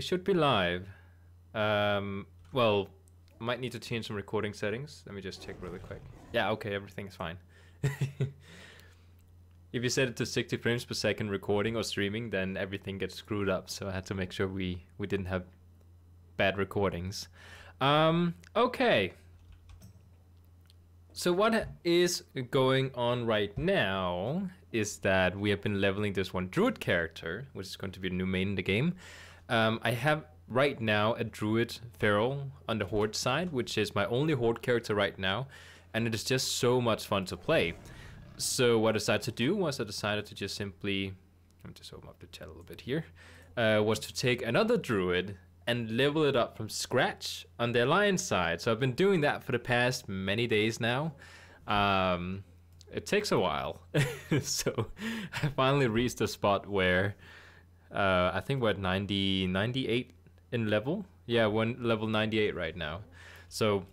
We should be live. Well, might need to change some recording settings. Let me just check really quick. Yeah, okay, everything's fine. If you set it to 60 frames per second recording or streaming, then everything gets screwed up. So I had to make sure we didn't have bad recordings. Okay. So what is going on right now is that we have been leveling this one druid character, which is going to be a new main in the game. I have right now a druid feral on the horde side, which is my only horde character right now, and it is just so much fun to play. So what I decided to do was I decided to just simply, let me just open up the chat a little bit here, was to take another druid and level it up from scratch on the alliance side. So I've been doing that for the past many days now. It takes a while. So I finally reached a spot where I think we're at 98 in level. Yeah, we're level 98 right now. So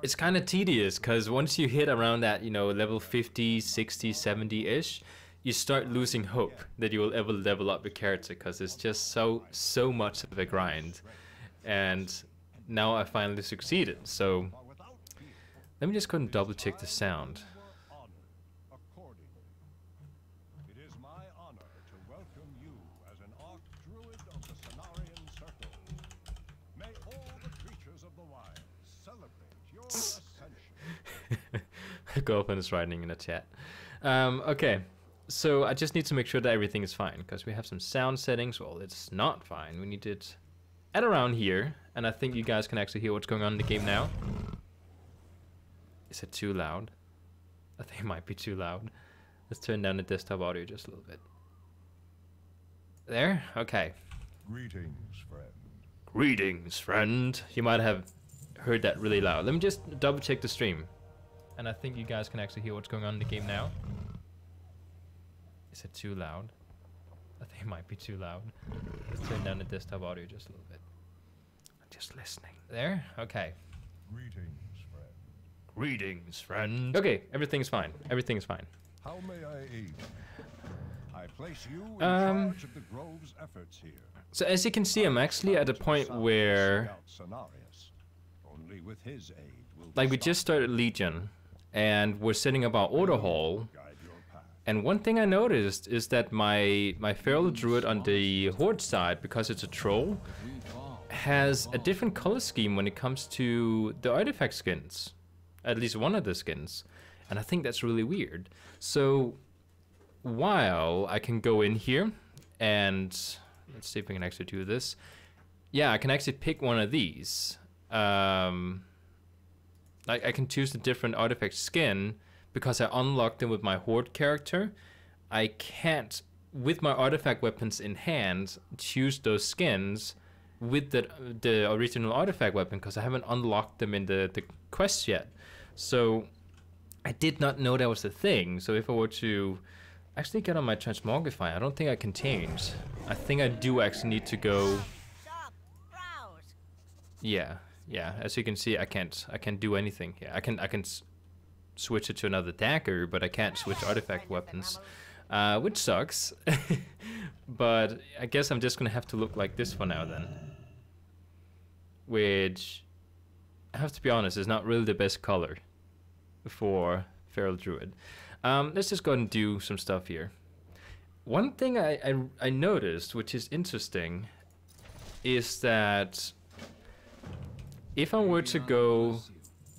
it's kind of tedious because once you hit around that, you know, level 50, 60, 70-ish, you start losing hope that you will ever level up your character because it's just so much of a grind. And now I finally succeeded. So let me just go and double check the sound. Girlfriend is writing in the chat. Okay, so I just need to make sure that everything is fine because we have some sound settings. Well, it's not fine. We need it at around here, and I think you guys can actually hear what's going on in the game now. Is it too loud? I think it might be too loud. Let's turn down the desktop audio just a little bit. There? Okay. Greetings, friend. Greetings, friend. You might have heard that really loud. Let me just double check the stream. And I think you guys can actually hear what's going on in the game now. Is it too loud? I think it might be too loud. Let's turn down the desktop audio just a little bit. I'm just listening. There? Okay. Greetings, friend. Greetings, friend. Okay, everything's fine. Everything's fine. How may I aid you? I place you in charge of the Grove's efforts here. So as you can see, I'm actually at a point where, only with his aid will like, we just started Legion, and we're setting up our order hall. And one thing I noticed is that my feral druid on the horde side, because it's a troll, has a different color scheme when it comes to the artifact skins. At least one of the skins. And I think that's really weird. So while I can go in here and let's see if we can actually do this. Yeah, I can actually pick one of these. I can choose the different artifact skin because I unlocked them with my horde character. I can't, with my artifact weapons in hand, choose those skins with the original artifact weapon because I haven't unlocked them in the quest yet. So I did not know that was a thing. So if I were to actually get on my transmogrify, I don't think I can change. I think I do actually need to go. Yeah, as you can see, I can't do anything here. I can switch it to another dagger, but I can't switch artifact weapons, which sucks. But I guess I'm just gonna have to look like this for now then, which I have to be honest is not really the best color for feral druid. Let's just go ahead and do some stuff here. One thing I noticed, which is interesting, is that if I were to go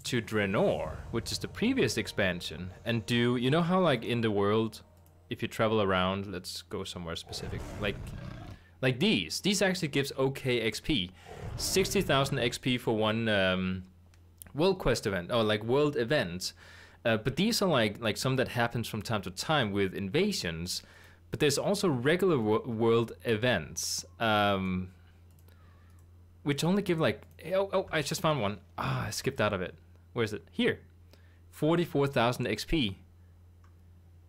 to Draenor, which is the previous expansion, and do, you know how like in the world, if you travel around, let's go somewhere specific, like these actually gives okay XP, 60,000 XP for one world quest event, or like world event. But these are like some that happens from time to time with invasions, but there's also regular world events, which only give like, oh, I just found one. I skipped out of it. Where is it? Here. 44,000 XP.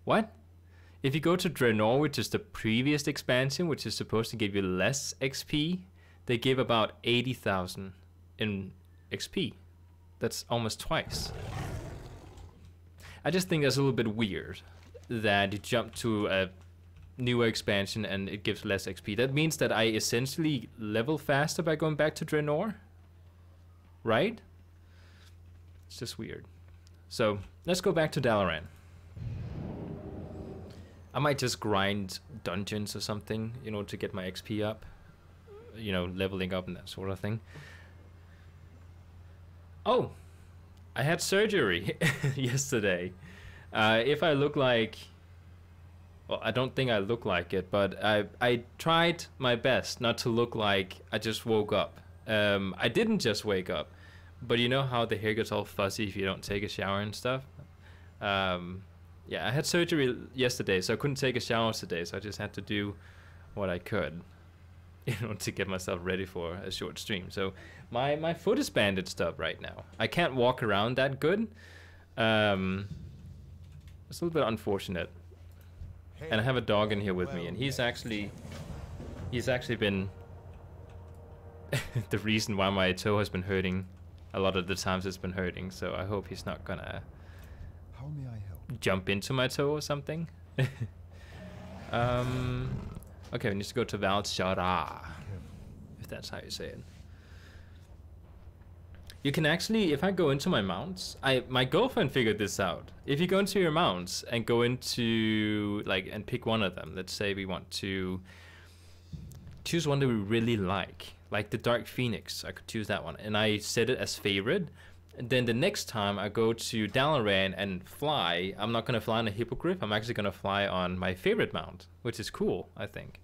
What? If you go to Draenor, which is the previous expansion, which is supposed to give you less XP, they give about 80,000 in XP. That's almost twice. I just think that's a little bit weird that you jump to a newer expansion and it gives less XP. That means that I essentially level faster by going back to Draenor, right? It's just weird. So let's go back to Dalaran. I might just grind dungeons or something, you know, to get my XP up, you know, leveling up and that sort of thing. Oh, I had surgery yesterday. If I look like, well, I don't think I look like it, but I tried my best not to look like I just woke up. I didn't just wake up, but you know how the hair gets all fuzzy if you don't take a shower and stuff? Yeah, I had surgery yesterday, so I couldn't take a shower today, so I just had to do what I could, you know, to get myself ready for a short stream. So my foot is bandaged up right now. I can't walk around that good. It's a little bit unfortunate. And I have a dog in here with me, and he's actually been the reason why my toe has been hurting a lot of the times it's been hurting. So I hope he's not gonna jump into my toe or something. Okay, we need to go to Valshara, if that's how you say it. You can actually, if I go into my mounts, my girlfriend figured this out. If you go into your mounts and go into, like, and pick one of them, let's say we want to choose one that we really like the Dark Phoenix, I could choose that one, and I set it as favorite. And then the next time I go to Dalaran and fly, I'm not going to fly on a hippogriff, I'm actually going to fly on my favorite mount, which is cool, I think.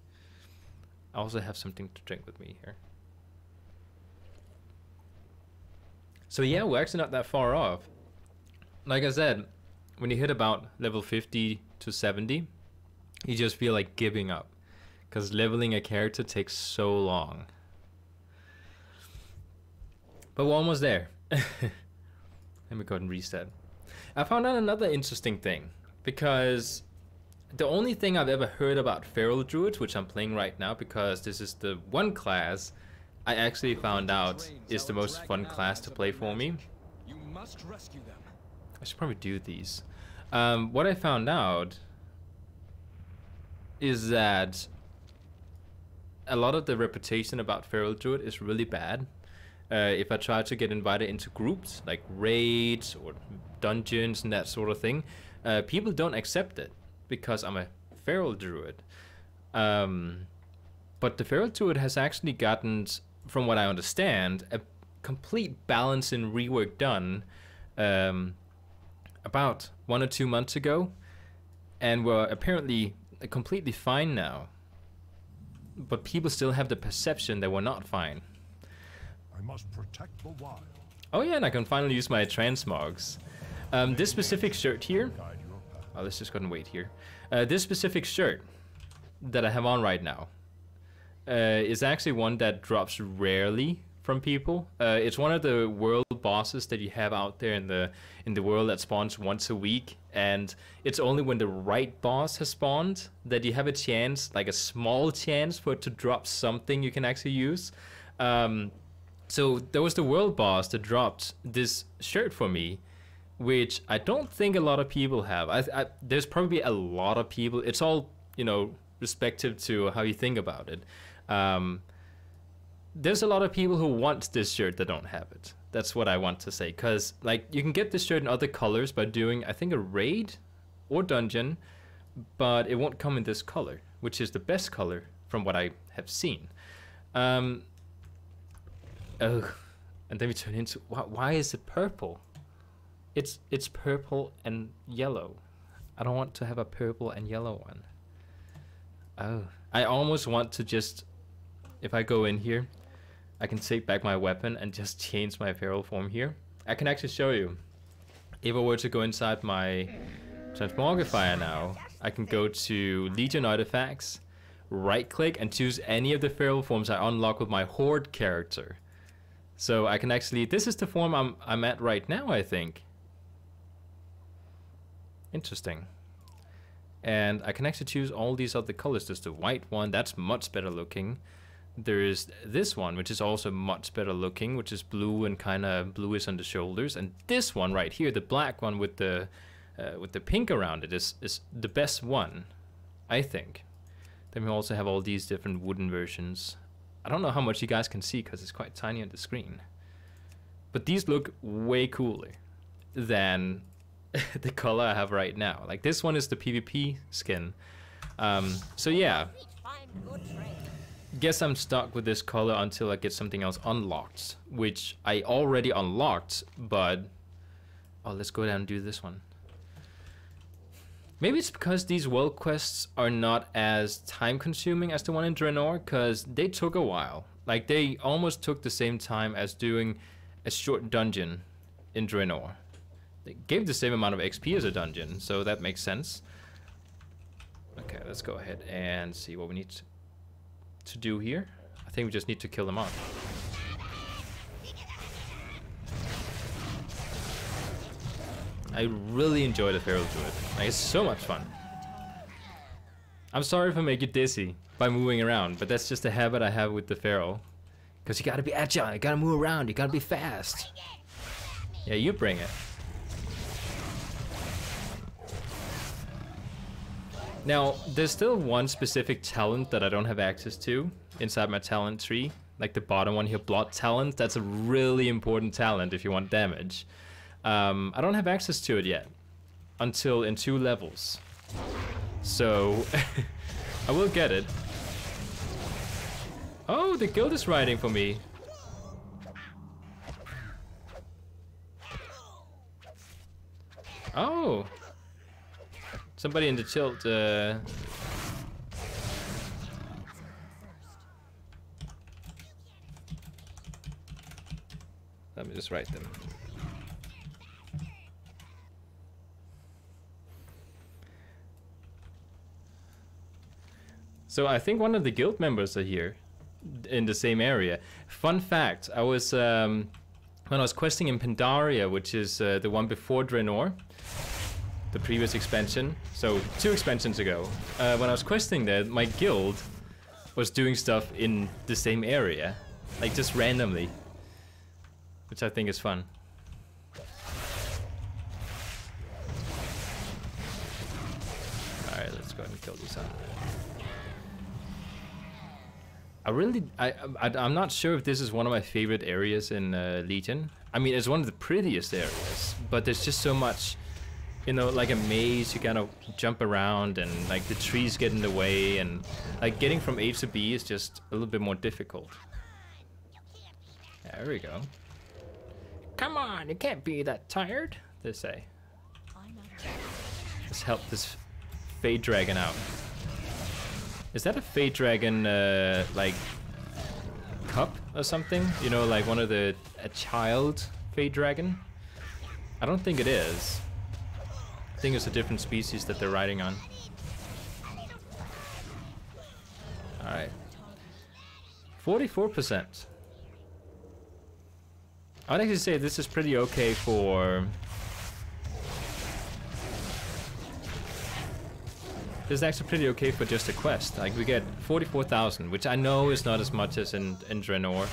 I also have something to drink with me here. So yeah, we're actually not that far off. Like I said, when you hit about level 50 to 70, you just feel like giving up, because leveling a character takes so long. But we're almost there. Let me go ahead and reset. I found out another interesting thing, because the only thing I've ever heard about Feral Druids, which I'm playing right now because this is the one class I actually found out is the most fun class to play for me. You must rescue them. I should probably do these. What I found out is that a lot of the reputation about Feral Druid is really bad. If I try to get invited into groups like raids or dungeons and that sort of thing, people don't accept it because I'm a Feral Druid. But the Feral Druid has actually gotten, from what I understand, a complete balance and rework done about 1 or 2 months ago, and we're apparently completely fine now. But people still have the perception that we're not fine. I must protect the wild. Oh yeah, and I can finally use my transmogs. This specific shirt here, oh, let's just go and wait here. This specific shirt that I have on right now is actually one that drops rarely from people. It's one of the world bosses that you have out there in the world that spawns once a week, and it's only when the right boss has spawned that you have a chance, like a small chance, for it to drop something you can actually use. So there was the world boss that dropped this shirt for me, which I don't think a lot of people have. There's probably a lot of people. It's all, you know, respective to how you think about it. There's a lot of people who want this shirt that don't have it. That's what I want to say. Because, like, you can get this shirt in other colors by doing, I think, a raid or dungeon, but it won't come in this color, which is the best color from what I have seen. Oh, and then we turn into, why is it purple? It's purple and yellow. I don't want to have a purple and yellow one. Oh, I almost want to just, if I go in here, I can take back my weapon and just change my feral form here. I can actually show you. If I were to go inside my transmogrifier now, I can go to Legion Artifacts, right click and choose any of the feral forms I unlock with my Horde character. So I can actually, this is the form I'm at right now, I think. Interesting. And I can actually choose all these other colors. There's the white one, that's much better looking. There's this one, which is also much better looking, which is blue and kind of bluish on the shoulders. And this one right here, the black one with the pink around it, is the best one, I think. Then we also have all these different wooden versions. I don't know how much you guys can see because it's quite tiny on the screen. But these look way cooler than the color I have right now. Like this one is the PvP skin. So yeah. Guess I'm stuck with this color until I get something else unlocked, which I already unlocked, but oh, let's go down and do this one. Maybe it's because these world quests are not as time consuming as the one in Draenor, because they took a while. Like they almost took the same time as doing a short dungeon in Draenor. They gave the same amount of XP as a dungeon, so that makes sense. Okay, let's go ahead and see what we need to do here. I think we just need to kill them off. I really enjoy the Feral Druid. Like, it's so much fun. I'm sorry if I make you dizzy by moving around, but that's just a habit I have with the Feral. Because you gotta be agile, you gotta move around, you gotta be fast. Yeah, you bring it. Now, there's still one specific talent that I don't have access to inside my talent tree. Like the bottom one here, Blood Talent. That's a really important talent if you want damage. I don't have access to it yet until in 2 levels. So, I will get it. Oh, the guild is riding for me. Oh. Somebody in the tilt, let me just write them. So I think one of the guild members are here in the same area. Fun fact, I was when I was questing in Pandaria, which is the one before Draenor, the previous expansion, so 2 expansions ago, when I was questing there, my guild was doing stuff in the same area, like just randomly, which I think is fun. Alright, let's go ahead and kill these out. I'm not sure if this is one of my favorite areas in Legion. I mean, it's one of the prettiest areas, but there's just so much, you know, like a maze, you kind of jump around and like the trees get in the way, and like getting from A to B is just a little bit more difficult. There we go. Come on, you can't be that tired, they say. Let's help this Fade Dragon out. Is that a Fade Dragon, like, cup or something? You know, like one of a child Fade Dragon? I don't think it is. I think it's a different species that they're riding on. Alright. 44%. I'd actually say this is pretty okay for... This is actually pretty okay for just a quest. Like, we get 44,000, which I know is not as much as in Draenor.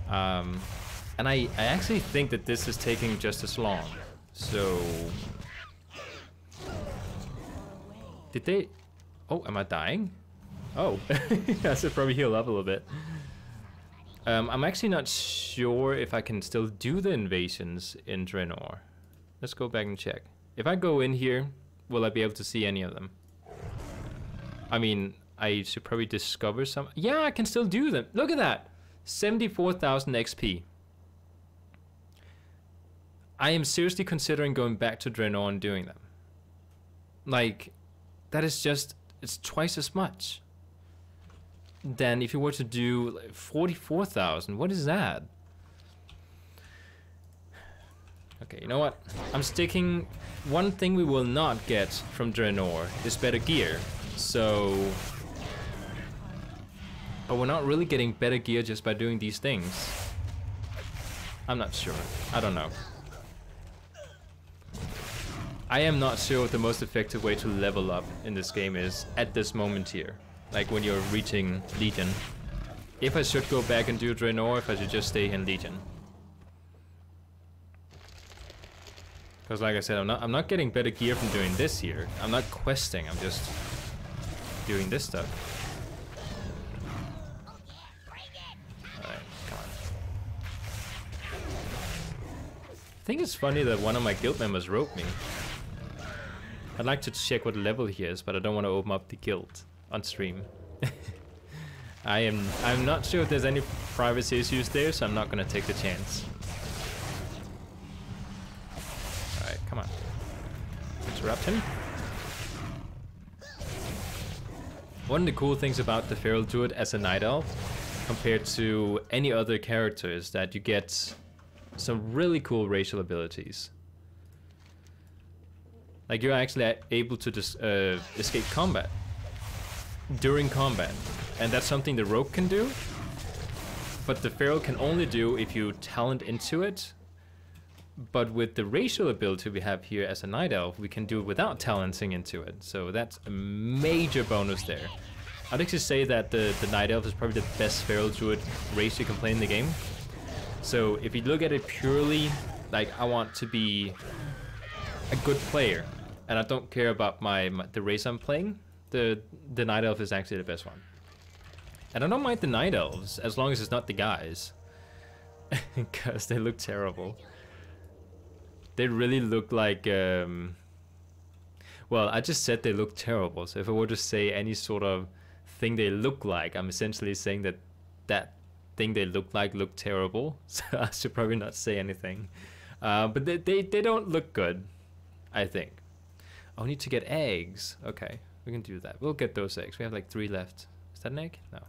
And I actually think that this is taking just as long. So... Did they... Oh, am I dying? Oh, I should probably heal up a little bit. I'm actually not sure if I can still do the invasions in Draenor. Let's go back and check. If I go in here, will I be able to see any of them? I mean, I should probably discover some... Yeah, I can still do them. Look at that! 74,000 XP. I am seriously considering going back to Draenor and doing them. Like, that is just... It's twice as much than if you were to do like 44,000. What is that? Okay, you know what? I'm sticking... One thing we will not get from Draenor is better gear. So... But we're not really getting better gear just by doing these things. I'm not sure. I don't know. I am not sure what the most effective way to level up in this game is at this moment here. Like when you're reaching Legion. If I should go back and do Draenor, if I should just stay in Legion. Because like I said, I'm not getting better gear from doing this here. I'm not questing, I'm just doing this stuff. think it's funny that one of my guild members wrote me. I'd like to check what level he is, but I don't want to open up the guild on stream. I'm not sure if there's any privacy issues there, so I'm not gonna take the chance. Alright, come on. Interrupt him. One of the cool things about the Feral Druid as a Night Elf, compared to any other character, is that you get some really cool racial abilities. Like, you're actually able to escape combat during combat, and that's something the Rogue can do, but the Feral can only do if you talent into it. But with the racial ability we have here as a Night Elf, we can do it without talenting into it. So that's a major bonus there. I'd actually say that the Night Elf is probably the best Feral Druid race you can play in the game. So if you look at it purely, like, I want to be a good player, and I don't care about the race I'm playing, the Night Elf is actually the best one. And I don't mind the Night Elves, as long as it's not the guys. Because they look terrible. They really look like, well, I just said they look terrible, so if I were to say any sort of thing they look like, I'm essentially saying that that thing they look terrible, so I should probably not say anything. But they don't look good, I think. Oh, I need to get eggs. Okay, we can do that. We'll get those eggs. We have like 3 left. Is that an egg? No.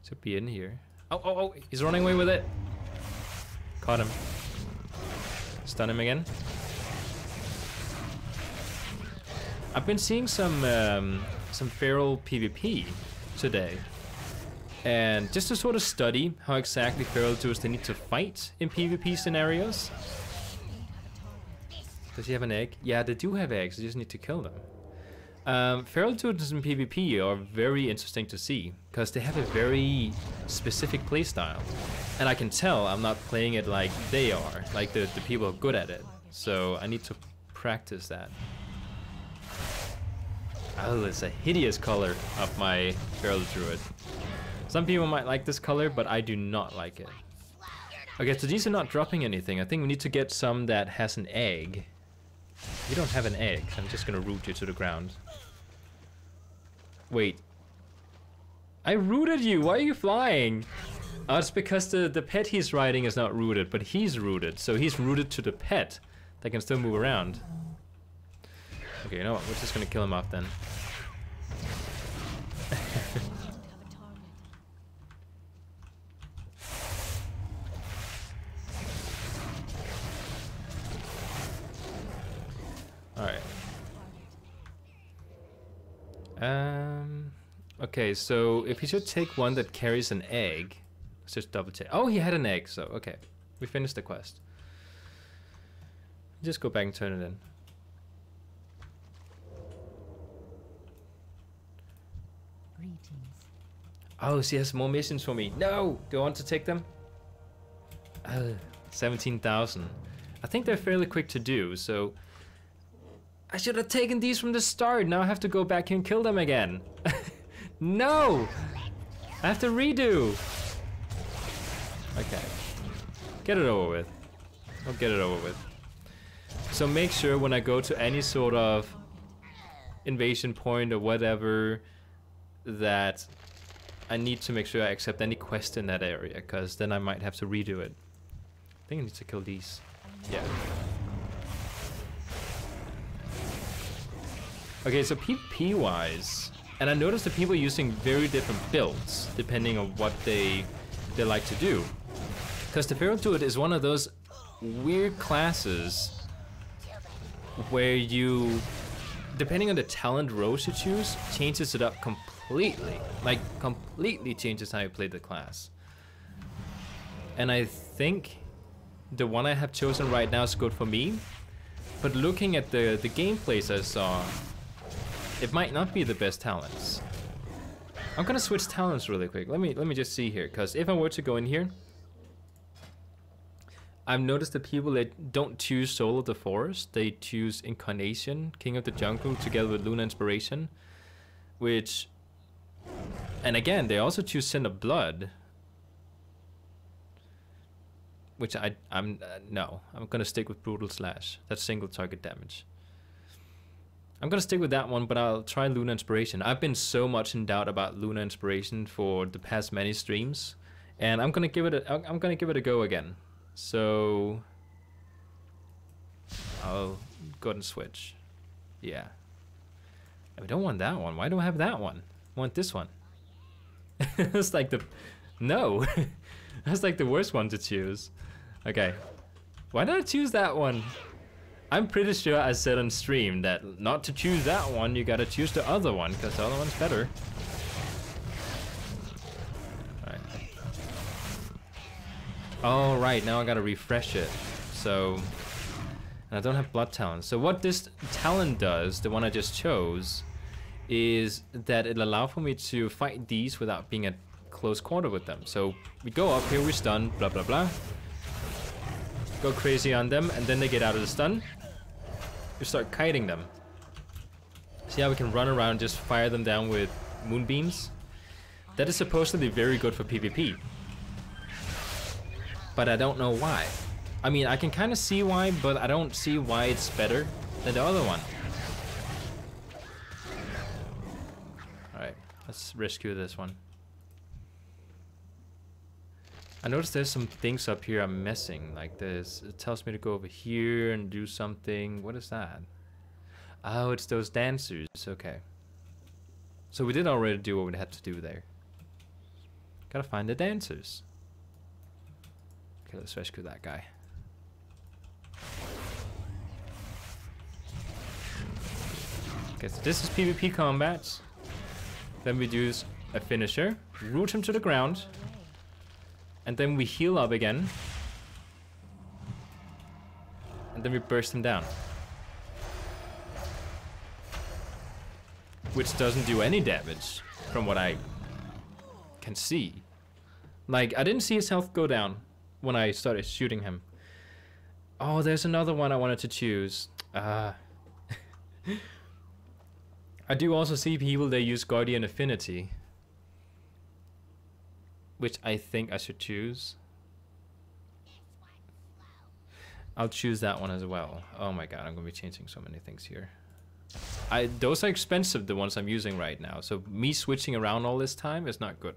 Should be in here. Oh, he's running away with it. Caught him. Stun him again. I've been seeing some feral PvP today, and just to sort of study how exactly feral druids they need to fight in PvP scenarios. Does he have an egg? Yeah, they do have eggs. You just need to kill them. Feral druids in PvP are very interesting to see because they have a very specific playstyle. And I can tell I'm not playing it like they are, like the people are good at it. So I need to practice that. Oh, it's a hideous color of my Feral Druid. Some people might like this color, but I do not like it. Okay, so these are not dropping anything. I think we need to get some that has an egg. You don't have an egg, so I'm just gonna root you to the ground. Wait. I rooted you! Why are you flying? Oh, it's because the pet he's riding is not rooted, but he's rooted. So he's rooted to the pet that can still move around. Okay, you know what? We're just gonna kill him off then. Alright. Okay, so if he should take one that carries an egg, let's just double check. Oh, he had an egg, so okay. We finished the quest. Just go back and turn it in. Oh, she has more missions for me. No! Do I want to take them? 17,000. I think they're fairly quick to do, so... I should have taken these from the start. Now I have to go back and kill them again. No! I have to redo. Okay. Get it over with. I'll get it over with. So make sure when I go to any sort of invasion point or whatever that I need to make sure I accept any quest in that area, because then I might have to redo it. I think I need to kill these. Yeah. Okay, so PvP wise, and I noticed that people are using very different builds depending on what they like to do. Because the Feral Druid is one of those weird classes where you, depending on the talent rows you choose, changes it up completely. Like, completely changes how you play the class. And I think the one I have chosen right now is good for me. But looking at the gameplays I saw, it might not be the best talents. I'm gonna switch talents really quick. Let me just see here, because if I were to go in here, I've noticed that people that don't choose Soul of the Forest, they choose Incarnation, King of the Jungle, together with Luna Inspiration, which, and again, they also choose Sin of Blood. which no, I'm gonna stick with brutal slash. That's single target damage. I'm gonna stick with that one, but I'll try Luna Inspiration. I've been so much in doubt about Luna Inspiration for the past many streams, and I'm gonna give it a go again. So I'll go ahead and switch. Yeah. I don't want that one. Why do I have that one? I want this one. It's like no. That's like the worst one to choose. Okay. Why did I choose that one? I'm pretty sure I said on stream that not to choose that one, you gotta choose the other one, because the other one's better. Alright. Oh, right, now I gotta refresh it. So, and I don't have blood talent. So what this talent does, the one I just chose, is that it'll allow for me to fight these without being at close quarter with them. So we go up here, we stun, blah blah blah. Go crazy on them, and then they get out of the stun. We start kiting them. See how we can run around and just fire them down with moonbeams? That is supposed to be very good for PvP. But I don't know why. I mean, I can kind of see why, but I don't see why it's better than the other one. Alright, let's rescue this one. I noticed there's some things up here I'm missing, like this. It tells me to go over here and do something. What is that? Oh, it's those dancers. Okay. So we did already do what we had to do there. Gotta find the dancers. Okay, let's rescue that guy. Okay, so this is PvP combat. Then we do a finisher, root him to the ground. And then we heal up again. And then we burst him down. Which doesn't do any damage, from what I can see. Like, I didn't see his health go down when I started shooting him. Oh, there's another one I wanted to choose. I do also see people that use Guardian Affinity, which I think I should choose. I'll choose that one as well. Oh my god, I'm gonna be changing so many things here. Those are expensive, the ones I'm using right now, so me switching around all this time is not good.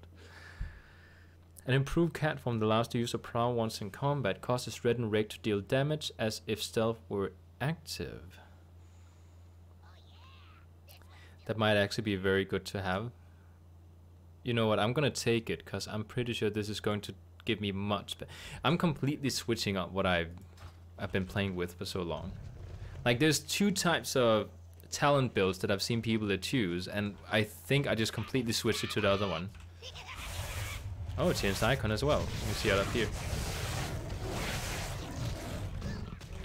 An improved cat form that allows the user prowl once in combat, causes red and red to deal damage as if stealth were active. That might actually be very good to have. You know what, I'm gonna take it, because I'm pretty sure this is going to give me much. I'm completely switching up what I've been playing with for so long. Like, there's two types of talent builds that I've seen people that choose, and I think I just completely switched it to the other one. Oh, it changed the icon as well. You see it up here.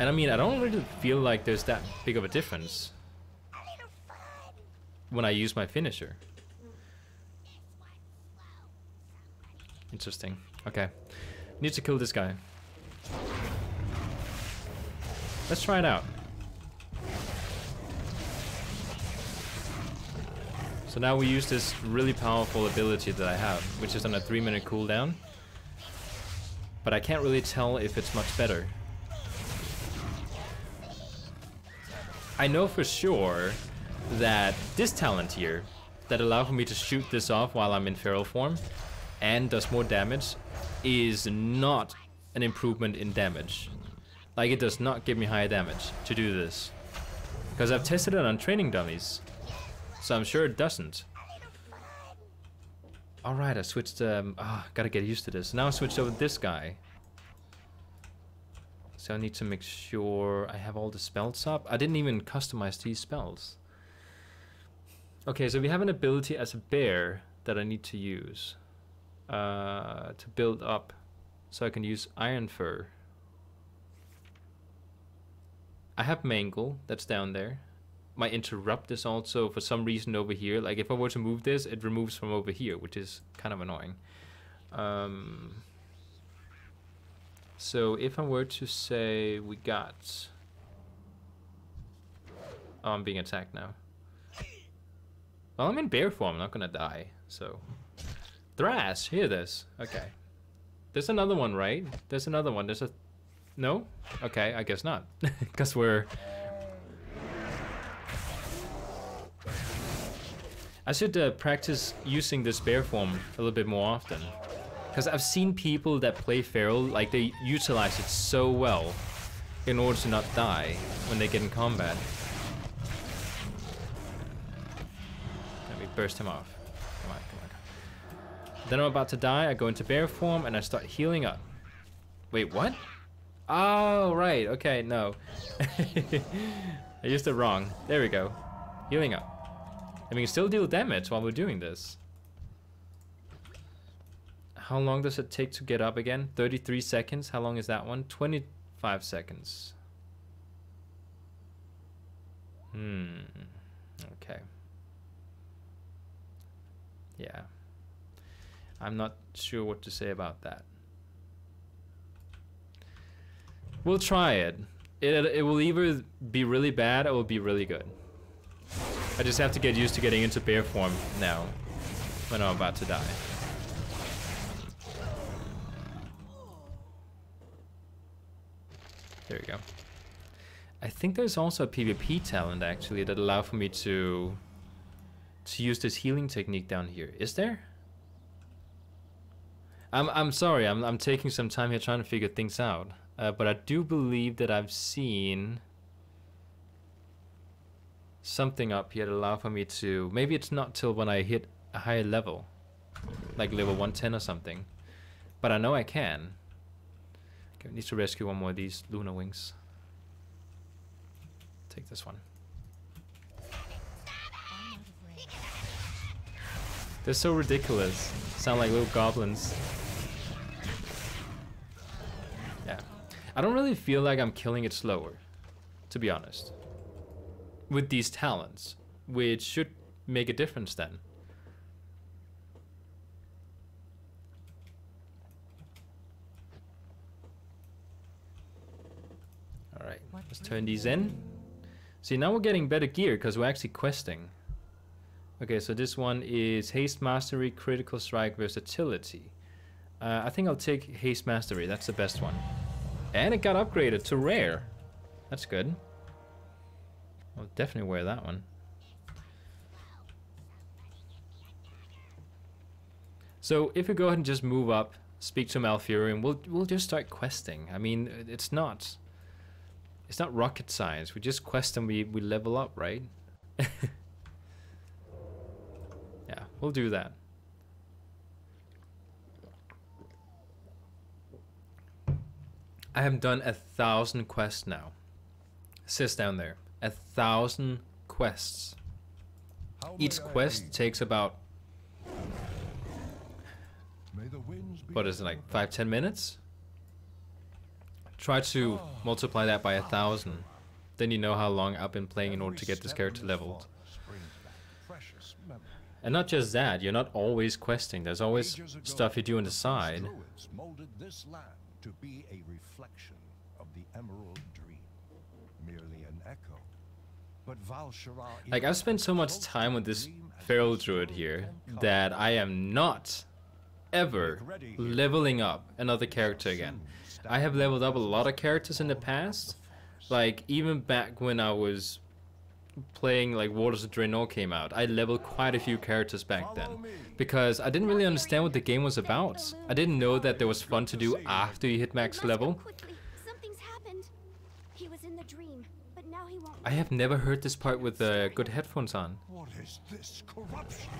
And I mean, I don't really feel like there's that big of a difference when I use my finisher. Interesting. Okay. Need to kill this guy. Let's try it out. So now we use this really powerful ability that I have, which is on a 3-minute cooldown. But I can't really tell if it's much better. I know for sure that this talent here, that allows me to shoot this off while I'm in feral form, and does more damage, is not an improvement in damage. Like, it does not give me higher damage to do this, because I've tested it on training dummies, so I'm sure it doesn't. Alright, I switched, gotta get used to this. Now I switched over to this guy. So I need to make sure I have all the spells up. I didn't even customize these spells. Okay, so we have an ability as a bear that I need to use to build up, so I can use Iron Fur. I have Mangle, that's down there. My Interrupt is also for some reason over here. Like, if I were to move this, it removes from over here, which is kind of annoying. So if I were to say we got... Oh, I'm being attacked now. Well, I'm in bear form, I'm not gonna die, so... Thrash, hear this. Okay. There's another one, right? There's another one. There's a... No? Okay, I guess not. Because we're... I should practice using this bear form a little bit more often. Because I've seen people that play Feral, like they utilize it so well in order to not die when they get in combat. Let me burst him off. Come on, come on. Then I'm about to die, I go into bear form and I start healing up. Wait, what? Oh, right, okay, no. I used it wrong. There we go. Healing up. And we can still deal damage while we're doing this. How long does it take to get up again? 33 seconds. How long is that one? 25 seconds. Okay. Yeah. I'm not sure what to say about that. We'll try it. It will either be really bad or it will be really good. I just have to get used to getting into bear form now when I'm about to die. There we go. I think there's also a PvP talent actually that allows for me to use this healing technique down here. Is there? I'm sorry, I'm taking some time here trying to figure things out. But I do believe that I've seen something up here that allow for me to... Maybe it's not till when I hit a higher level. Like level 110 or something. But I know I can. Okay, I need to rescue one more of these Lunar Wings. Take this one. They're so ridiculous. Sound like little goblins. Yeah. I don't really feel like I'm killing it slower, to be honest. With these talents, which should make a difference then. Alright, let's turn these in. See, now we're getting better gear because we're actually questing. Okay, so this one is Haste Mastery, Critical Strike, Versatility. I think I'll take Haste Mastery, that's the best one. And it got upgraded to Rare. That's good. I'll definitely wear that one. So if we go ahead and just move up, speak to Malfurion, we'll just start questing. I mean, it's not rocket science. We just quest and we level up, right? Yeah, we'll do that. I have done 1,000 quests now. It says down there. 1,000 quests. Each quest takes about... What is it, like 5-10 minutes? Try to multiply that by 1,000. Then you know how long I've been playing in order to get this character leveled. And not just that, you're not always questing. There's always stuff you do on the side. To be a reflection of the Emerald Dream, merely an echo. But like, I've spent so much time with this Feral Druid here that I am not ever leveling up another character again. I have leveled up a lot of characters in the past, like even back when I was playing like Waters of Draenor came out. I leveled quite a few characters back then because I didn't really understand what the game was about. I didn't know that there was fun to do after you hit max level. Something's happened. He was in the dream, but now he won't. I have never heard this part with good headphones on. What is this corruption?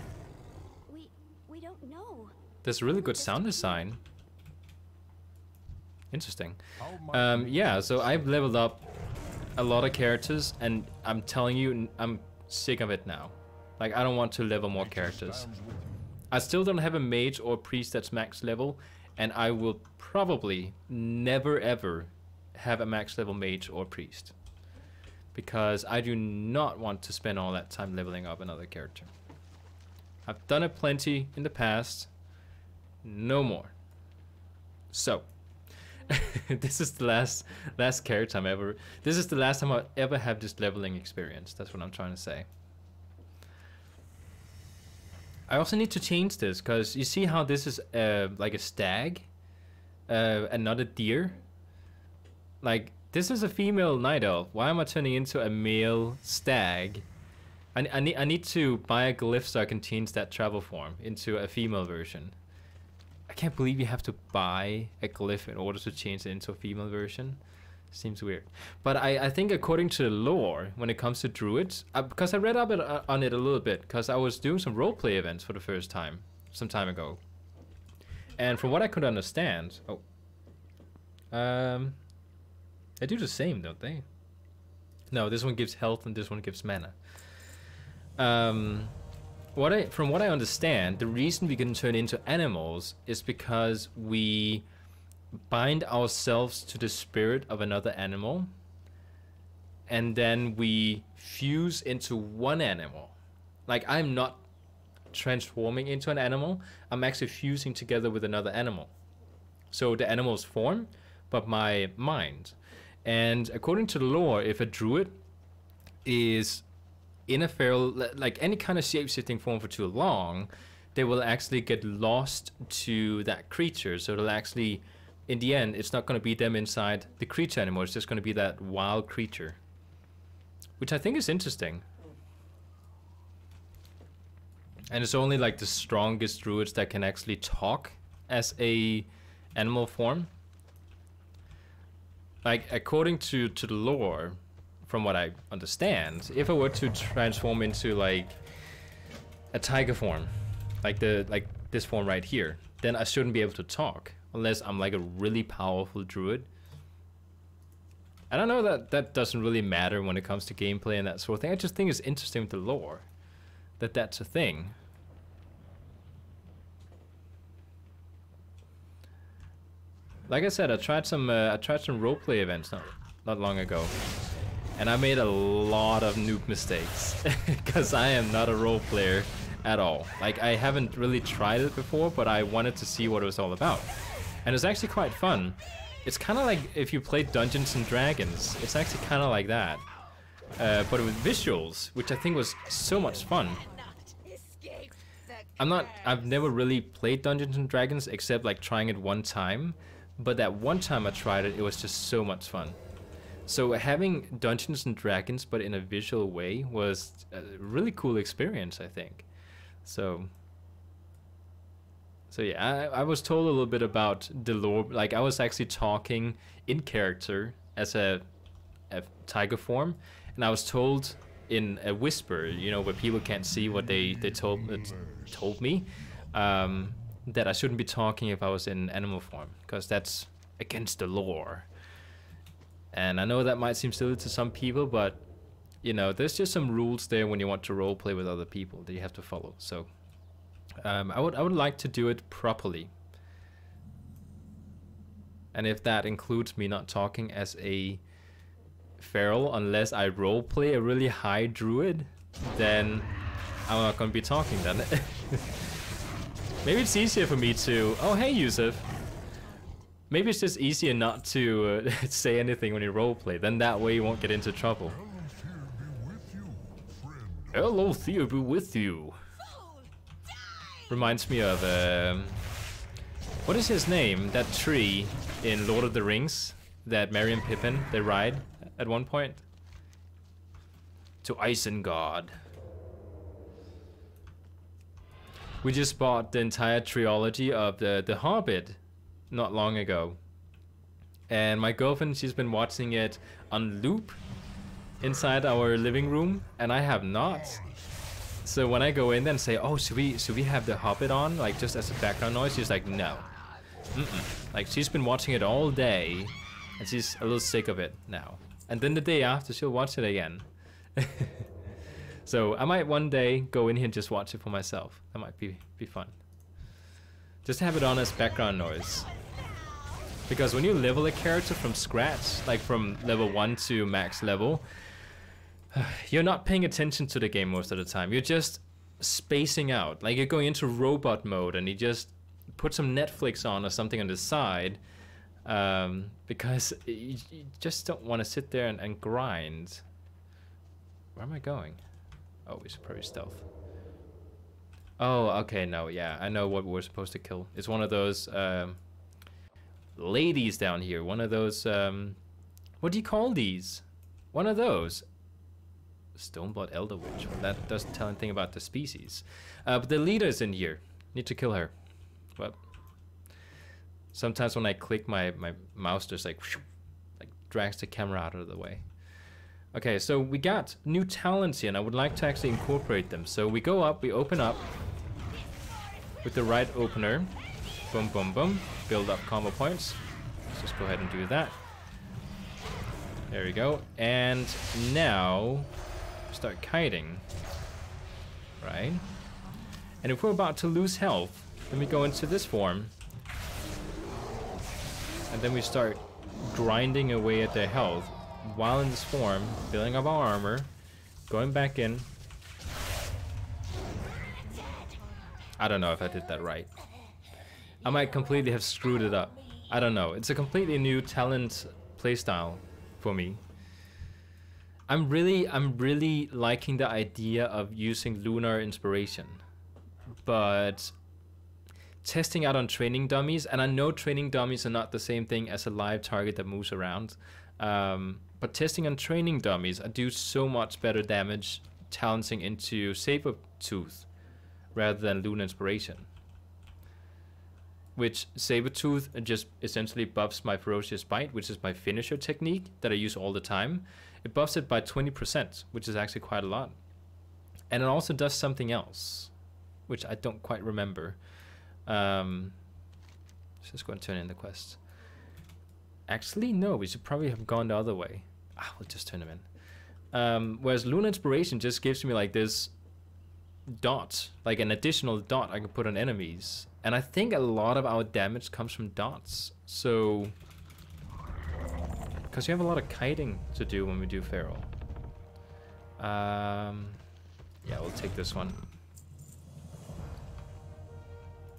We don't know. There's really good sound design. Interesting. Yeah, so I've leveled up a lot of characters, and I'm telling you, I'm sick of it now. Like, I don't want to level more characters. I still don't have a mage or priest that's max level, and I will probably never ever have a max level mage or priest. Because I do not want to spend all that time leveling up another character. I've done it plenty in the past. No more. So, this is the last character I'm ever... This is the last time I'll ever have this leveling experience. That's what I'm trying to say. I also need to change this, because you see how this is like a stag? another deer. Like, this is a female night elf. Why am I turning into a male stag? I need to buy a glyph so I can change that travel form into a female version. I can't believe you have to buy a glyph in order to change it into a female version. Seems weird. But I think according to the lore, when it comes to druids, because I read up on it a little bit, because I was doing some roleplay events for the first time, some time ago. And from what I could understand... Oh. They do the same, don't they? No, this one gives health and this one gives mana. From what I understand, the reason we can turn into animals is because we bind ourselves to the spirit of another animal, and then we fuse into one animal. Like, I'm not transforming into an animal, I'm actually fusing together with another animal. So the animal's form, but my mind. And according to the lore, if a druid is in a feral, like any kind of shape-shifting form for too long, they will actually get lost to that creature. So they'll actually, in the end, it's not going to be them inside the creature anymore. It's just going to be that wild creature, which I think is interesting. And it's only like the strongest druids that can actually talk as a animal form. Like, according to the lore, from what I understand, if I were to transform into like a tiger form, like this form right here, then I shouldn't be able to talk unless I'm like a really powerful druid. I don't know that doesn't really matter when it comes to gameplay and that sort of thing. I just think it's interesting with the lore that that's a thing. Like I said, I tried some roleplay events not long ago, and I made a lot of noob mistakes because I am not a role player at all. Like, I haven't really tried it before, but I wanted to see what it was all about, and it's actually quite fun. It's kind of like if you played Dungeons and Dragons. It's actually kind of like that, but with visuals, which I think was so much fun. I've never really played Dungeons and Dragons except like trying it one time. But that one time I tried it, it was just so much fun. So having Dungeons and Dragons, but in a visual way, was a really cool experience, I think. So yeah, I was told a little bit about the lore. Like, I was actually talking in character as a tiger form, and I was told in a whisper, you know, where people can't see what they told me. That I shouldn't be talking if I was in animal form, because that's against the lore. And I know that might seem silly to some people, but you know, there's just some rules there when you want to roleplay with other people that you have to follow. So I would like to do it properly. And if that includes me not talking as a feral unless I roleplay a really high druid, then I'm not gonna be talking then. Maybe it's easier for me to... Oh, hey, Yusuf. Maybe it's just easier not to say anything when you roleplay. Then that way you won't get into trouble. Hello, fear be with you. Reminds me of... what is his name? That tree in Lord of the Rings that Merry and Pippin, they ride at one point. To Isengard. We just bought the entire trilogy of the Hobbit not long ago. And my girlfriend, she's been watching it on loop inside our living room, and I have not. So when I go in there and say, oh, should we have the Hobbit on, like just as a background noise, she's like, no. Like, she's been watching it all day, and she's a little sick of it now. And then the day after, she'll watch it again. So I might one day go in here and just watch it for myself. That might be fun. Just have it on as background noise. Because when you level a character from scratch, like from level 1 to max level, you're not paying attention to the game most of the time. You're just spacing out. Like, you're going into robot mode and you just put some Netflix on or something on the side, because you just don't want to sit there and grind. Where am I going? Oh, we should probably stealth. Oh, okay, no, yeah, I know what we're supposed to kill. It's one of those ladies down here. One of those, what do you call these? One of those. Stoneblood Elder Witch. Well, that doesn't tell anything about the species. But the leader's in here. Need to kill her. But sometimes when I click my mouse, just like drags the camera out of the way. Okay, so we got new talents here, and I would like to actually incorporate them. So we go up, we open up with the right opener. Boom, boom, boom. Build up combo points. Let's just go ahead and do that. There we go. And now start kiting. Right? And if we're about to lose health, then we go into this form. And then we start grinding away at their health while in this form, building up our armor, going back in. I don't know if I did that right. I might completely have screwed it up. I don't know. It's a completely new talent playstyle for me. I'm really liking the idea of using lunar inspiration, but testing out on training dummies, and I know training dummies are not the same thing as a live target that moves around, but testing on training dummies, I do so much better damage talenting into Sabertooth rather than lunar inspiration. Which Sabertooth just essentially buffs my Ferocious Bite, which is my finisher technique that I use all the time. It buffs it by 20%, which is actually quite a lot. And it also does something else, which I don't quite remember. Let's just go and turn in the quest. Actually, no, we should probably have gone the other way. We'll just turn them in. Whereas Lunar Inspiration just gives me like this dot, like an additional dot I can put on enemies. And I think a lot of our damage comes from dots. So, because you have a lot of kiting to do when we do Feral. Yeah, we'll take this one.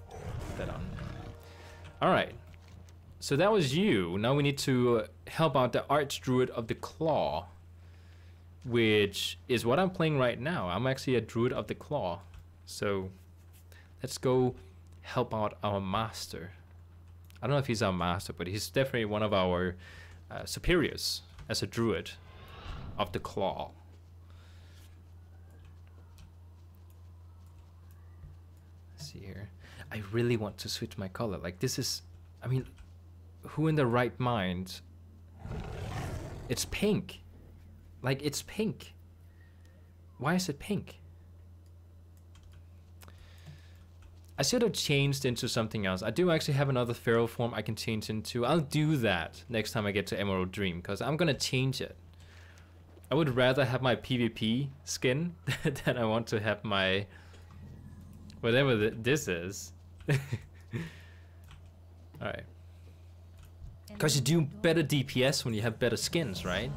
Put that on. Alright. So that was you. Now we need to help out the Archdruid of the Claw, which is what I'm playing right now. I'm actually a Druid of the Claw. So let's go help out our master. I don't know if he's our master, but he's definitely one of our superiors as a Druid of the Claw. Let's see here. I really want to switch my color. Like this is, I mean, who in their right mind? It's pink. Like it's pink. Why is it pink? I should have changed into something else. I do actually have another feral form I can change into. I'll do that next time I get to Emerald Dream, because I'm gonna change it. I would rather have my PvP skin than I want to have my whatever this is. Alright. Because you do better DPS when you have better skins, right?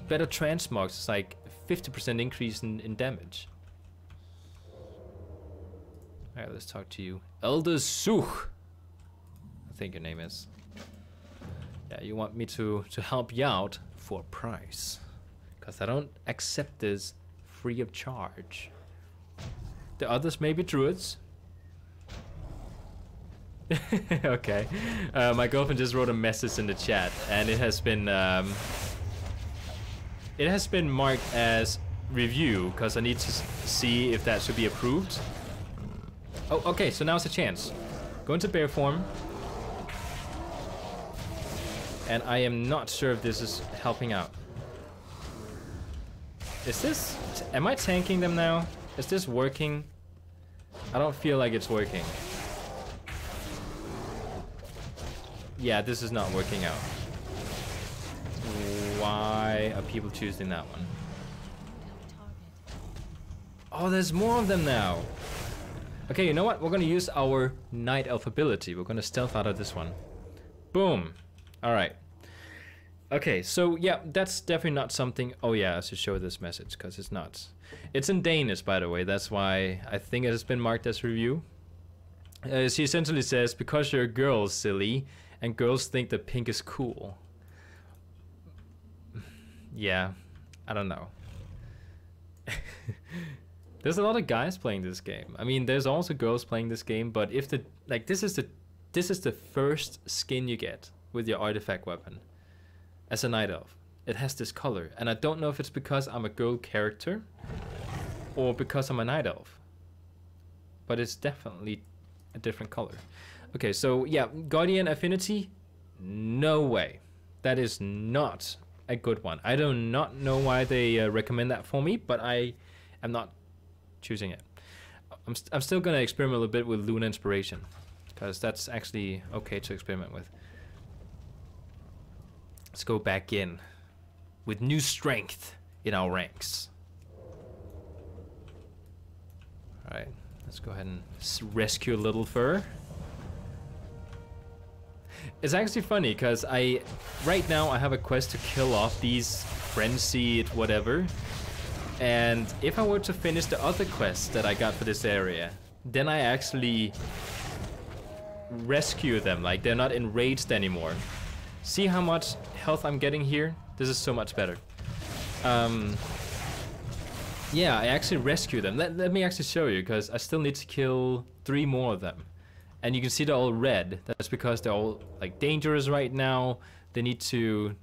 Better transmogs is like 50% increase in damage. Alright, let's talk to you. Elder Such, I think your name is. Yeah, you want me to help you out for a price. Because I don't accept this free of charge. The others may be druids. Okay. My girlfriend just wrote a message in the chat, and it has been marked as review, because I need to see if that should be approved. Oh, okay, so now's a chance. Go into bear form. And I am not sure if this is helping out. Is this... Am I tanking them now? Is this working? I don't feel like it's working. Yeah, this is not working out. Why are people choosing that one? Oh, there's more of them now. Okay, you know what? We're gonna use our Night Elf ability. We're gonna stealth out of this one. Boom. Alright. Okay, so yeah, that's definitely not something... Oh yeah, I should show this message, because it's not. It's in Danish, by the way. That's why I think it has been marked as review. She essentially says, because you're a girl, silly, and girls think that pink is cool. Yeah, I don't know. There's a lot of guys playing this game. I mean, there's also girls playing this game, but if the... Like, this is the this is the first skin you get with your artifact weapon as a night elf. It has this color, and I don't know if it's because I'm a girl character or because I'm a night elf, but it's definitely a different color. Okay, so yeah, Guardian Affinity, no way. That is not a good one. I do not know why they recommend that for me, but I am not choosing it. I'm still gonna experiment a little bit with Luna Inspiration, because that's actually okay to experiment with. Let's go back in with new strength in our ranks. Alright, let's go ahead and rescue Little Fur. It's actually funny because right now I have a quest to kill off these frenzied whatever, and if I were to finish the other quests that I got for this area, then I actually rescue them, like they're not enraged anymore. See how much health I'm getting here? This is so much better. Yeah, I actually rescue them. Let me actually show you, because I still need to kill 3 more of them. And you can see they're all red. That's because they're all like dangerous right now. They need to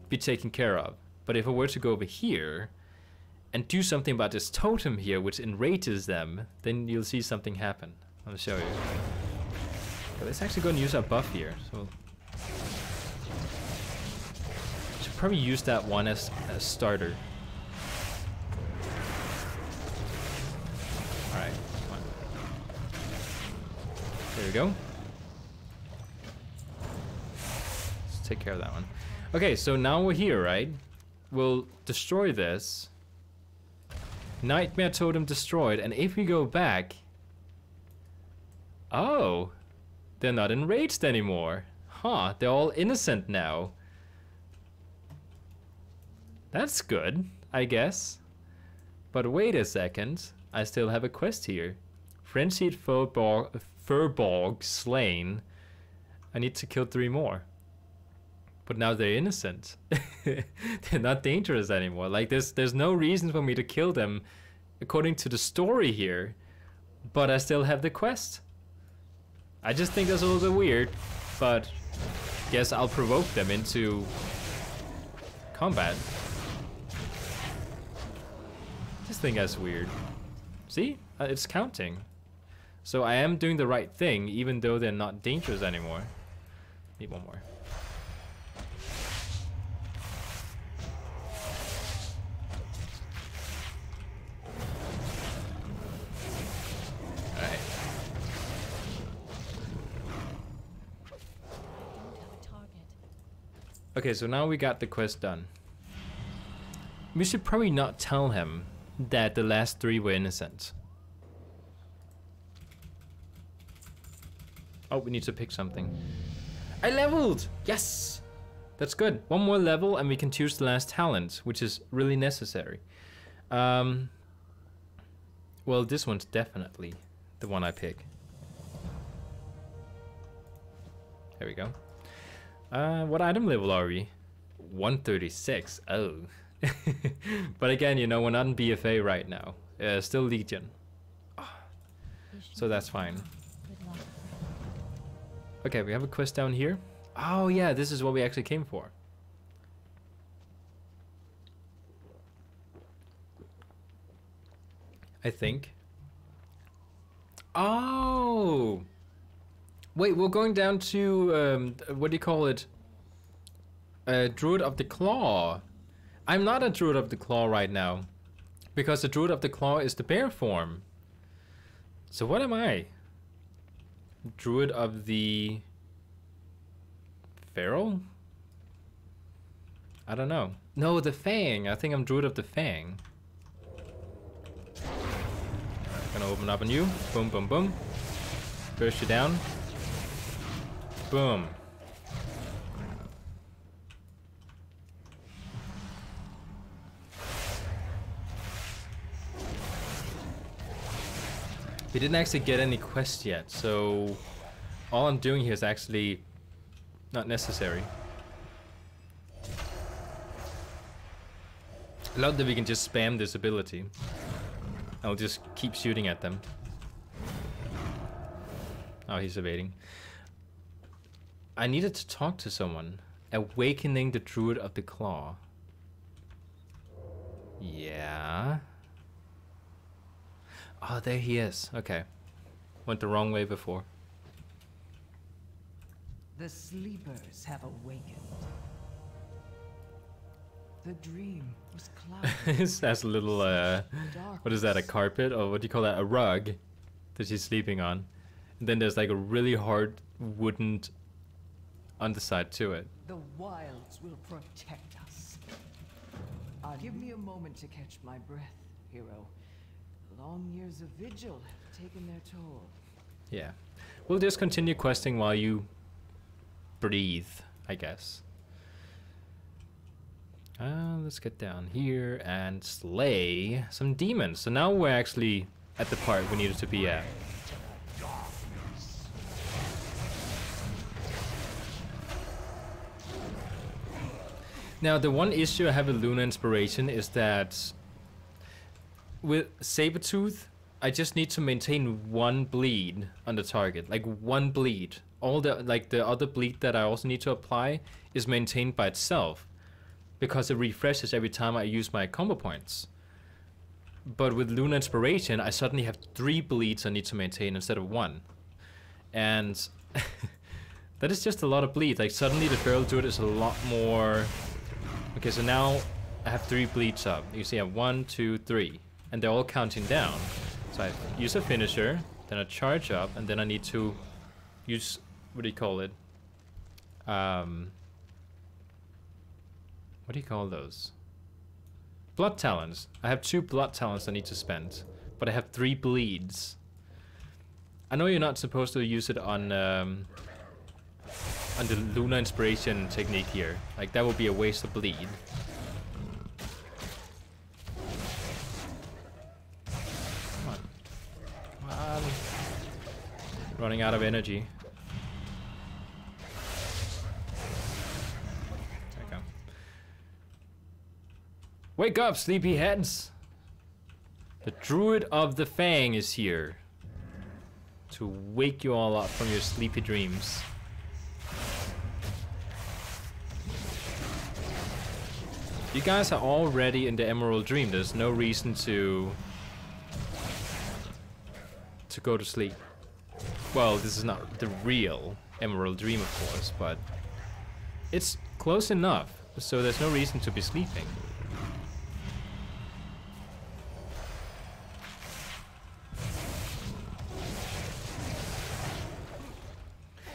be taken care of. But if I were to go over here and do something about this totem here, which enrages them, then you'll see something happen. I'll show you. Okay, let's actually go and use our buff here. So should probably use that one as a starter. Alright, come on. There we go. Let's take care of that one. Okay, so now we're here, right? We'll destroy this. Nightmare Totem destroyed, and if we go back... Oh! They're not enraged anymore. Huh, they're all innocent now. That's good, I guess. But wait a second, I still have a quest here. Frenzied Furbolg slain. I need to kill 3 more. But now they're innocent. They're not dangerous anymore. Like there's no reason for me to kill them according to the story here. But I still have the quest. I just think that's a little bit weird, but guess I'll provoke them into combat. Just think that's weird. See? It's counting. So I am doing the right thing, even though they're not dangerous anymore. Need one more. Alright. Okay, so now we got the quest done. We should probably not tell him that the last 3 were innocent. Oh, we need to pick something. I leveled! Yes! That's good. 1 more level and we can choose the last talent, which is really necessary. Well, this one's definitely the one I pick. There we go. What item level are we? 136. Oh. But again, you know, we're not in BFA right now. Still Legion. Oh. So that's fine. Okay, we have a quest down here. Oh yeah, this is what we actually came for. I think. Oh! Wait, we're going down to, what do you call it? Druid of the Claw. I'm not a Druid of the Claw right now, because the Druid of the Claw is the bear form. So what am I? Druid of the Feral? I don't know. No, the Fang. I think I'm Druid of the Fang. Alright, gonna open up on you. Boom, boom, boom. Burst you down. Boom. We didn't actually get any quests yet, so all I'm doing here is actually not necessary. I love that we can just spam this ability. I'll just keep shooting at them. Oh, he's evading. I needed to talk to someone. Awakening the Druid of the Claw. Yeah. Oh, there he is. Okay. Went the wrong way before. The sleepers have awakened. The dream was clouded. This has a little, what is that, a carpet? Or what do you call that? A rug that she's sleeping on. And then there's like a really hard wooden underside to it. The wilds will protect us. Give me a moment to catch my breath, hero. Long years of vigil have taken their toll. Yeah. We'll just continue questing while you breathe, I guess. Let's get down here and slay some demons. So now we're actually at the part we needed to be at. Now, the one issue I have with Luna Inspiration is that with Sabertooth, I just need to maintain one bleed on the target, like one bleed. All the other bleed that I also need to apply is maintained by itself, because it refreshes every time I use my combo points. But with Luna Inspiration, I suddenly have 3 bleeds I need to maintain instead of 1. And that is just a lot of bleed. Like, suddenly the Feral Druid is a lot more... Okay, so now I have 3 bleeds up. You see I have 1, 2, 3. And they're all counting down. So I use a finisher, then I charge up, and then I need to use... What do you call it? What do you call those? Blood talents. I have 2 blood talents I need to spend, but I have 3 bleeds. I know you're not supposed to use it on the Luna Inspiration technique here. Like, that would be a waste of bleed. Come on. Come on. Running out of energy. Wake up, sleepy heads! The Druid of the Fang is here to wake you all up from your sleepy dreams. You guys are already in the Emerald Dream. There's no reason to go to sleep. Well, this is not the real Emerald Dream, of course, but it's close enough, so there's no reason to be sleeping.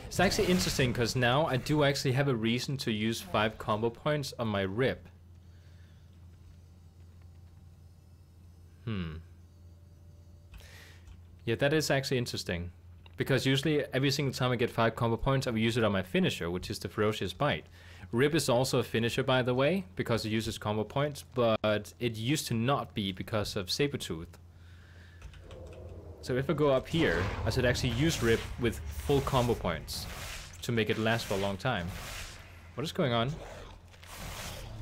It's actually interesting because now I do actually have a reason to use 5 combo points on my rip. Yeah, that is actually interesting. Because usually every single time I get 5 combo points, I will use it on my finisher, which is the Ferocious Bite. Rip is also a finisher, by the way, because it uses combo points, but it used to not be because of Sabertooth. So if I go up here, I should actually use Rip with full combo points to make it last for a long time. What is going on?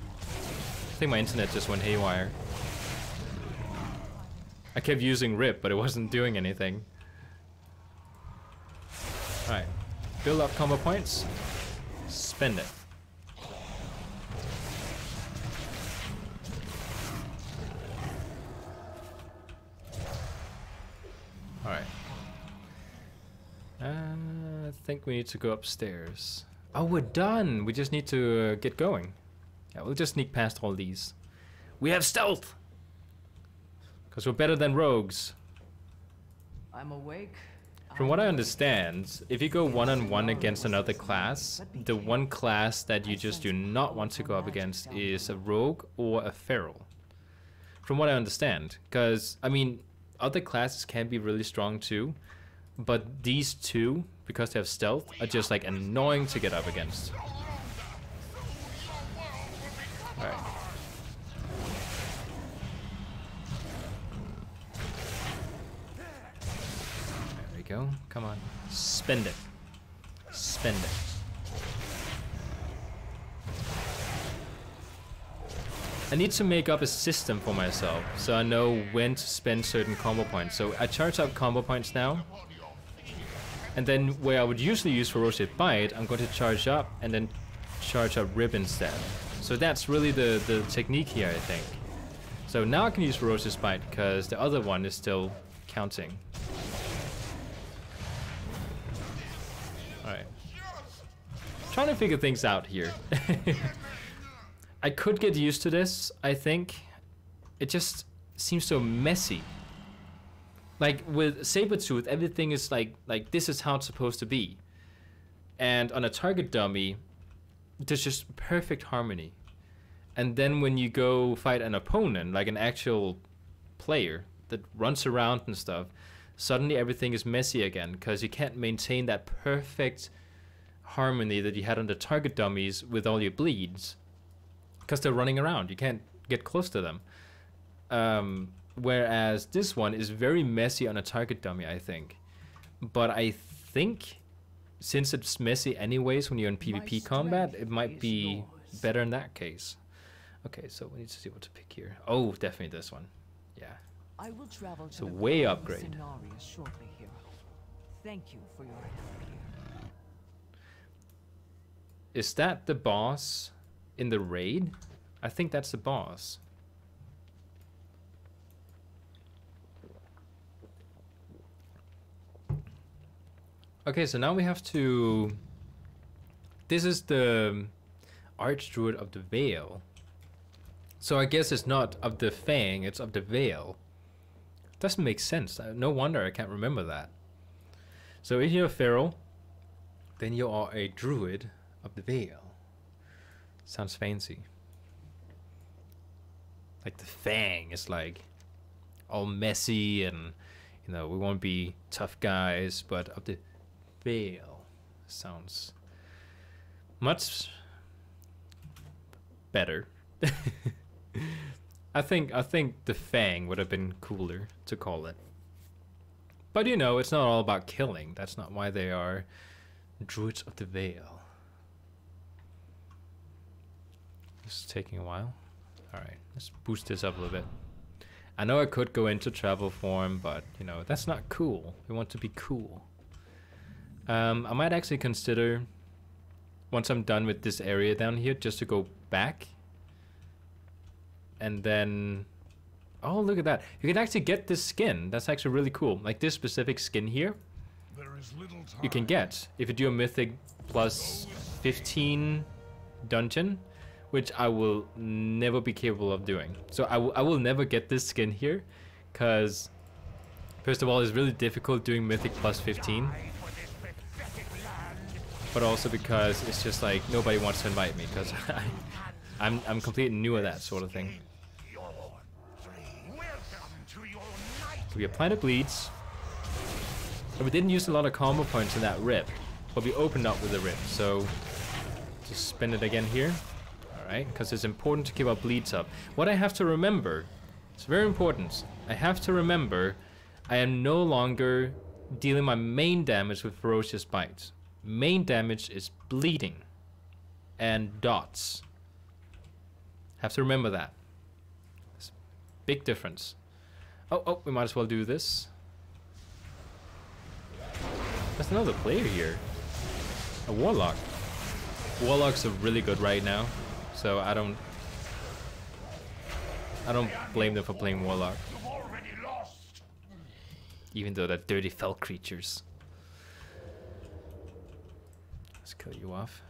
I think my internet just went haywire. I kept using Rip, but it wasn't doing anything. Alright. Build up combo points. Spend it. Alright. I think we need to go upstairs. Oh, we're done! We just need to get going. Yeah, we'll just sneak past all these. We have stealth! Because we're better than rogues. I'm awake. From what I understand, if you go one-on-one against another class, the one class that you just do not want to go up against is a rogue or a feral. From what I understand. Because, I mean, other classes can be really strong too, but these two, because they have stealth, are just like annoying to get up against. Alright. There we go. Come on. Spend it. Spend it. I need to make up a system for myself, so I know when to spend certain combo points. So I charge up combo points now. And then where I would usually use Ferocious Bite, I'm going to charge up and then charge up Rib instead. So that's really the technique here, I think. So now I can use Ferocious Bite because the other one is still counting. Alright. Trying to figure things out here. I could get used to this, I think. It just seems so messy. Like with Sabertooth, everything is like this is how it's supposed to be. And on a target dummy, there's just perfect harmony. And then when you go fight an opponent, like an actual player that runs around and stuff, suddenly everything is messy again because you can't maintain that perfect harmony that you had on the target dummies with all your bleeds. Because they're running around, you can't get close to them. Whereas this one is very messy on a target dummy, I think. But I think since it's messy anyways when you're in PvP combat, it might be better in that case. Okay, so we need to see what to pick here. Oh, definitely this one. Yeah. I will travel So to the way core of upgrade. Cenarius shortly, hero. Thank you for your help here. Is that the boss in the raid? I think that's the boss. Okay, so now we have to... This is the Archdruid of the Veil. So I guess it's not of the Fang, it's of the Veil. Doesn't make sense. No wonder I can't remember that. So if you're a Feral, then you are a Druid of the Veil. Sounds fancy. Like the Fang is like all messy and, you know, we won't be tough guys, but of the Veil sounds much better. I think the Fang would have been cooler to call it. But you know, it's not all about killing. That's not why they are Druids of the Veil. This is taking a while. Alright, let's boost this up a little bit. I know I could go into travel form, but you know, that's not cool. We want to be cool. I might actually consider, once I'm done with this area down here, just to go back. And then, oh, look at that. You can actually get this skin. That's actually really cool. Like this specific skin here, you can get if you do a Mythic plus 15 dungeon, which I will never be capable of doing. So I will never get this skin here, because first of all, it's really difficult doing Mythic plus 15. But also because it's just like nobody wants to invite me, because I'm completely new at that sort of thing. So we apply the bleeds. But we didn't use a lot of combo points in that rip, but we opened up with the rip. So just spin it again here. Alright, because it's important to keep our bleeds up. What I have to remember, it's very important, I have to remember I am no longer dealing my main damage with Ferocious Bite. Main damage is bleeding and dots. Have to remember that. It's a big difference. Oh, we might as well do this. There's another player here. A Warlock. Warlocks are really good right now, so I don't blame them for playing Warlock. Even though they're dirty fell creatures. Let's kill you off.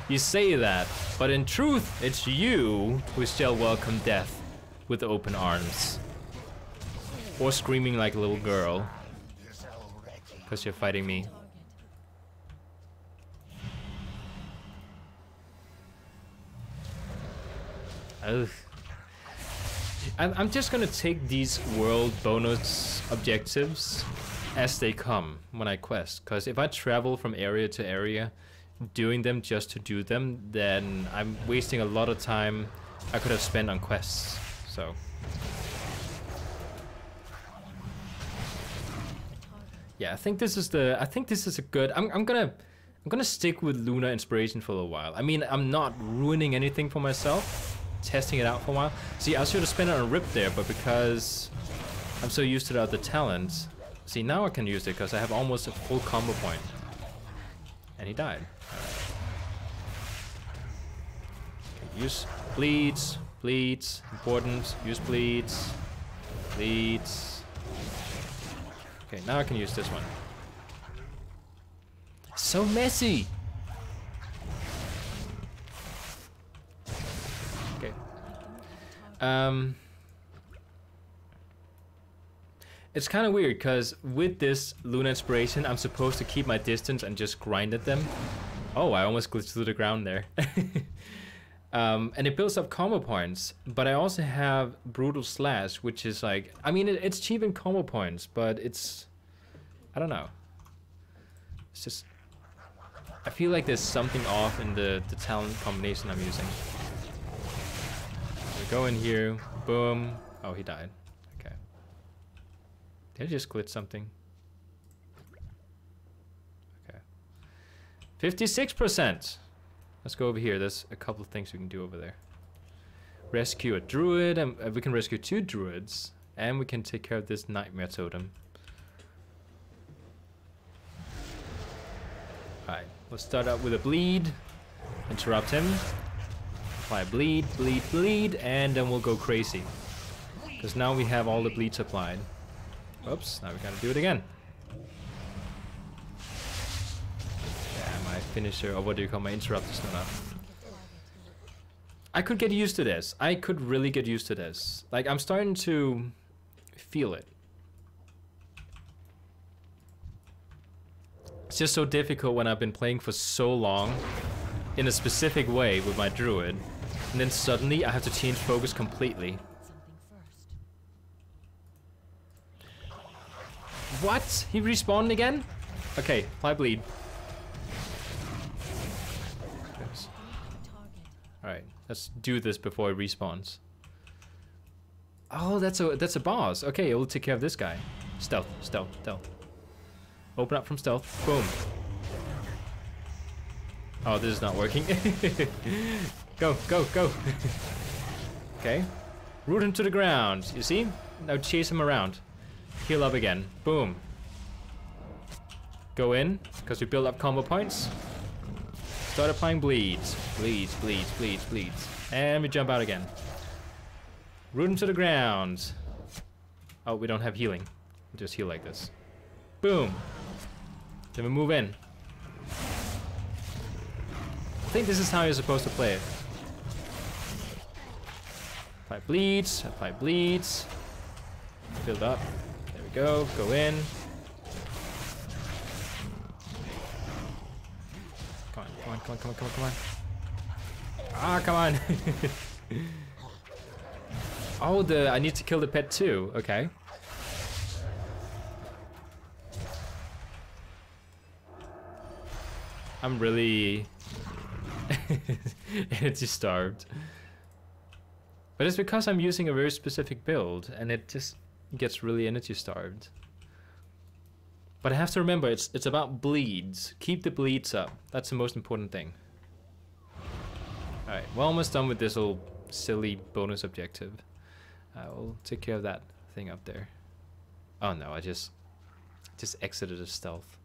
You say that, but in truth, it's you who shall welcome death with open arms. Or screaming like a little girl. Because you're fighting me. Ugh. I'm just gonna take these world bonus objectives as they come when I quest. Because if I travel from area to area, doing them just to do them, then I'm wasting a lot of time I could have spent on quests. So yeah, I think this is a good. I'm I'm gonna stick with Lunar Inspiration for a little while. I mean, I'm not ruining anything for myself. Testing it out for a while. See, I should have spent it on Rip there, but because I'm so used to the other talents. See, now I can use it because I have almost a full combo point. And he died. Okay, use bleeds. Bleeds. Important. Use bleeds. Bleeds. Okay, now I can use this one. So messy! Okay. It's kind of weird because with this Lunar Inspiration, I'm supposed to keep my distance and just grind at them. Oh, I almost glitched through the ground there. And it builds up combo points, but I also have Brutal Slash, which is like, I mean, it's cheap in combo points, but it's, I don't know. It's just, I feel like there's something off in the talent combination I'm using. We go in here, boom. Oh, he died. Okay. Did I just glitch something? Okay. 56%. Let's go over here. There's a couple of things we can do over there. Rescue a druid, and we can rescue 2 druids, and we can take care of this nightmare totem. Alright, let's start out with a bleed. Interrupt him. Apply bleed, bleed, bleed, and then we'll go crazy. Because now we have all the bleeds applied. Oops, now we gotta do it again. My finisher, or what do you call my interrupt is not up. I could get used to this. I could really get used to this. Like, I'm starting to feel it. It's just so difficult when I've been playing for so long in a specific way with my druid, and then suddenly I have to change focus completely. What? He respawned again? Okay, apply bleed. Alright, let's do this before it respawns. Oh, that's a boss. Okay, we'll take care of this guy. Stealth, stealth, stealth. Open up from stealth. Boom. Oh, this is not working. Go, go, go. Okay. Root him to the ground. You see? Now chase him around. Heal up again. Boom. Go in, because we build up combo points. Start applying bleeds. Bleeds, bleeds, bleeds, bleeds. And we jump out again. Root him to the ground. Oh, we don't have healing. We'll just heal like this. Boom. Then we move in. I think this is how you're supposed to play it. Apply bleeds, apply bleeds. Build up. There we go. Go in. Come on, come on, come on, come on, come on, come on. Ah, come on. Oh, I need to kill the pet too. Okay. I'm really energy starved. But it's because I'm using a very specific build and it just gets really energy starved. But I have to remember, it's about bleeds. Keep the bleeds up. That's the most important thing. Alright, we're almost done with this little silly bonus objective. We'll take care of that thing up there. Oh no, I just exited a stealth.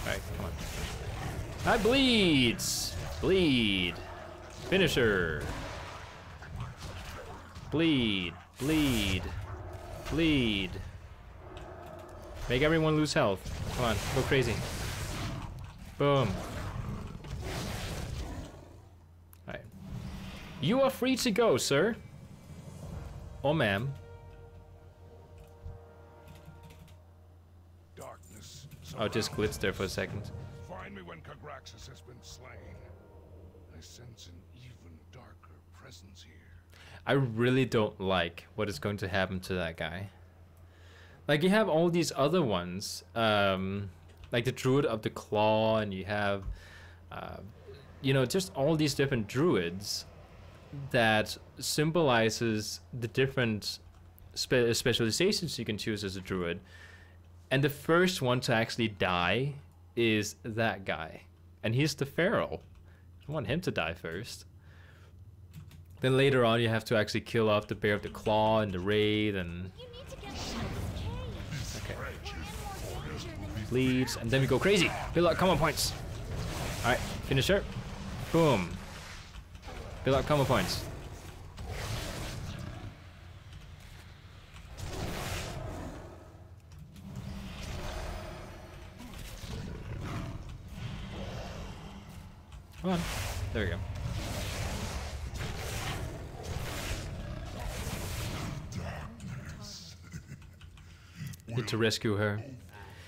Alright, come on. I bleeds! Bleed! Finisher! Bleed! Bleed! Bleed! Make everyone lose health. Come on, go crazy. Boom. Alright. You are free to go, sir. Or ma'am. Darkness. I'll just glitch there for a second. Find me when Kagraxis has been slain. I sense an even darker presence here. I really don't like what is going to happen to that guy. Like, you have all these other ones, like the Druid of the Claw, and you have, you know, just all these different druids that symbolizes the different specializations you can choose as a druid. And the first one to actually die is that guy. And he's the feral. I want him to die first. Then later on you have to actually kill off the Bear of the Claw and the Raid and... You need to get out of this cave. Okay. We're in more danger than Bleeds, and then we go crazy. Build up combo points. Alright, finisher. Boom. Build up combo points. Come on. There we go. Need to rescue her.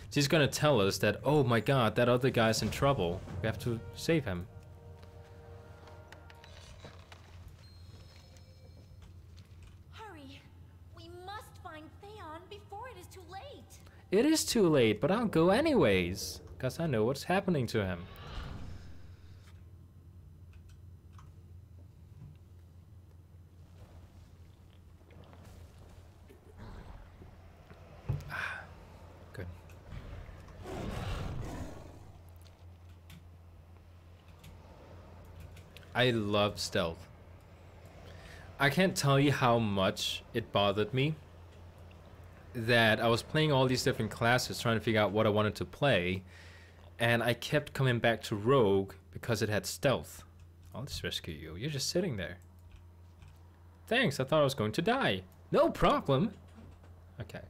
She's gonna tell us that, oh my god, that other guy's in trouble. We have to save him. Hurry. We must find Theon before it is too late. It is too late, but I'll go anyways. Because I know what's happening to him. Good. I love stealth. I can't tell you how much it bothered me that I was playing all these different classes trying to figure out what I wanted to play, and I kept coming back to Rogue because it had stealth. I'll just rescue you. You're just sitting there. Thanks, I thought I was going to die. No problem. Okay.